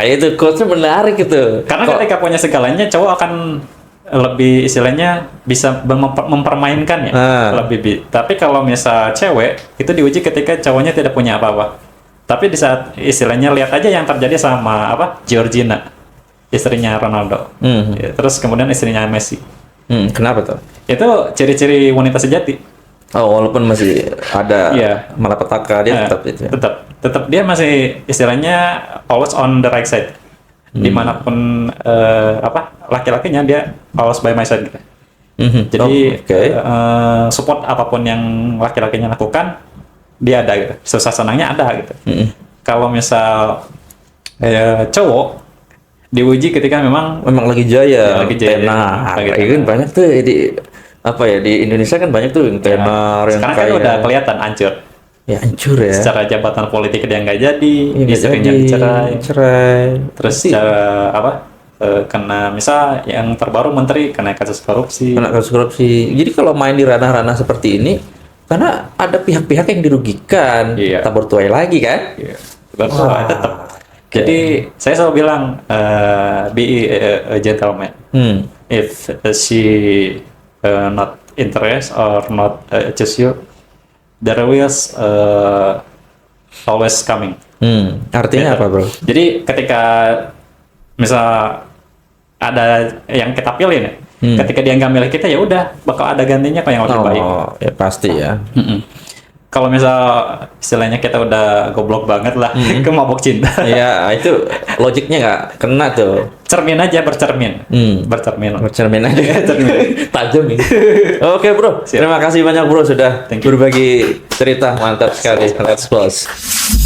Itu quotes-nya menarik itu. Karena ketika punya segalanya, cowok akan lebih istilahnya bisa mempermainkan ya. Tapi kalau misal cewek itu diuji ketika cowoknya tidak punya apa-apa. Tapi di saat istilahnya lihat aja yang terjadi sama Georgina, istrinya Ronaldo. Terus kemudian istrinya Messi. Kenapa tuh? Itu ciri-ciri wanita sejati. Walaupun masih ada malapetaka, dia tetap dia masih istilahnya always on the right side. Dimanapun laki-lakinya dia always by my side gitu. Jadi support apapun yang laki-lakinya lakukan dia ada gitu. Susah senangnya ada gitu. Kalau misal cowok diuji ketika memang lagi jaya, tenar. Kan banyak tuh di Indonesia kan banyak tuh yang tenar, yang sekarang kan udah kelihatan hancur. Ya hancur ya. Secara jabatan politik dia nggak jadi, istrinya cerai. Terus secara kena misal yang terbaru menteri kena kasus korupsi. Jadi kalau main di ranah-ranah seperti ini, karena ada pihak-pihak yang dirugikan, tabur tuai lagi kan? Tetap. Jadi saya selalu bilang be a gentleman. If she not interest or not choose you, there is always coming. Artinya Gitu. apa, bro? Jadi ketika misal ada yang kita pilih nih, ketika dia nggak milih kita ya udah bakal ada gantinya kok yang lebih baik. Oh, ya pasti ya. Kalau misal istilahnya kita udah goblok banget lah ke mabuk cinta, Ya, itu logiknya nggak kena tuh. cermin aja bercermin, bercermin. Cermin aja. Tajam ini. Oke, bro. Siap. Terima kasih banyak, bro, sudah Thank you. berbagi cerita. Mantap sekali. Let's close.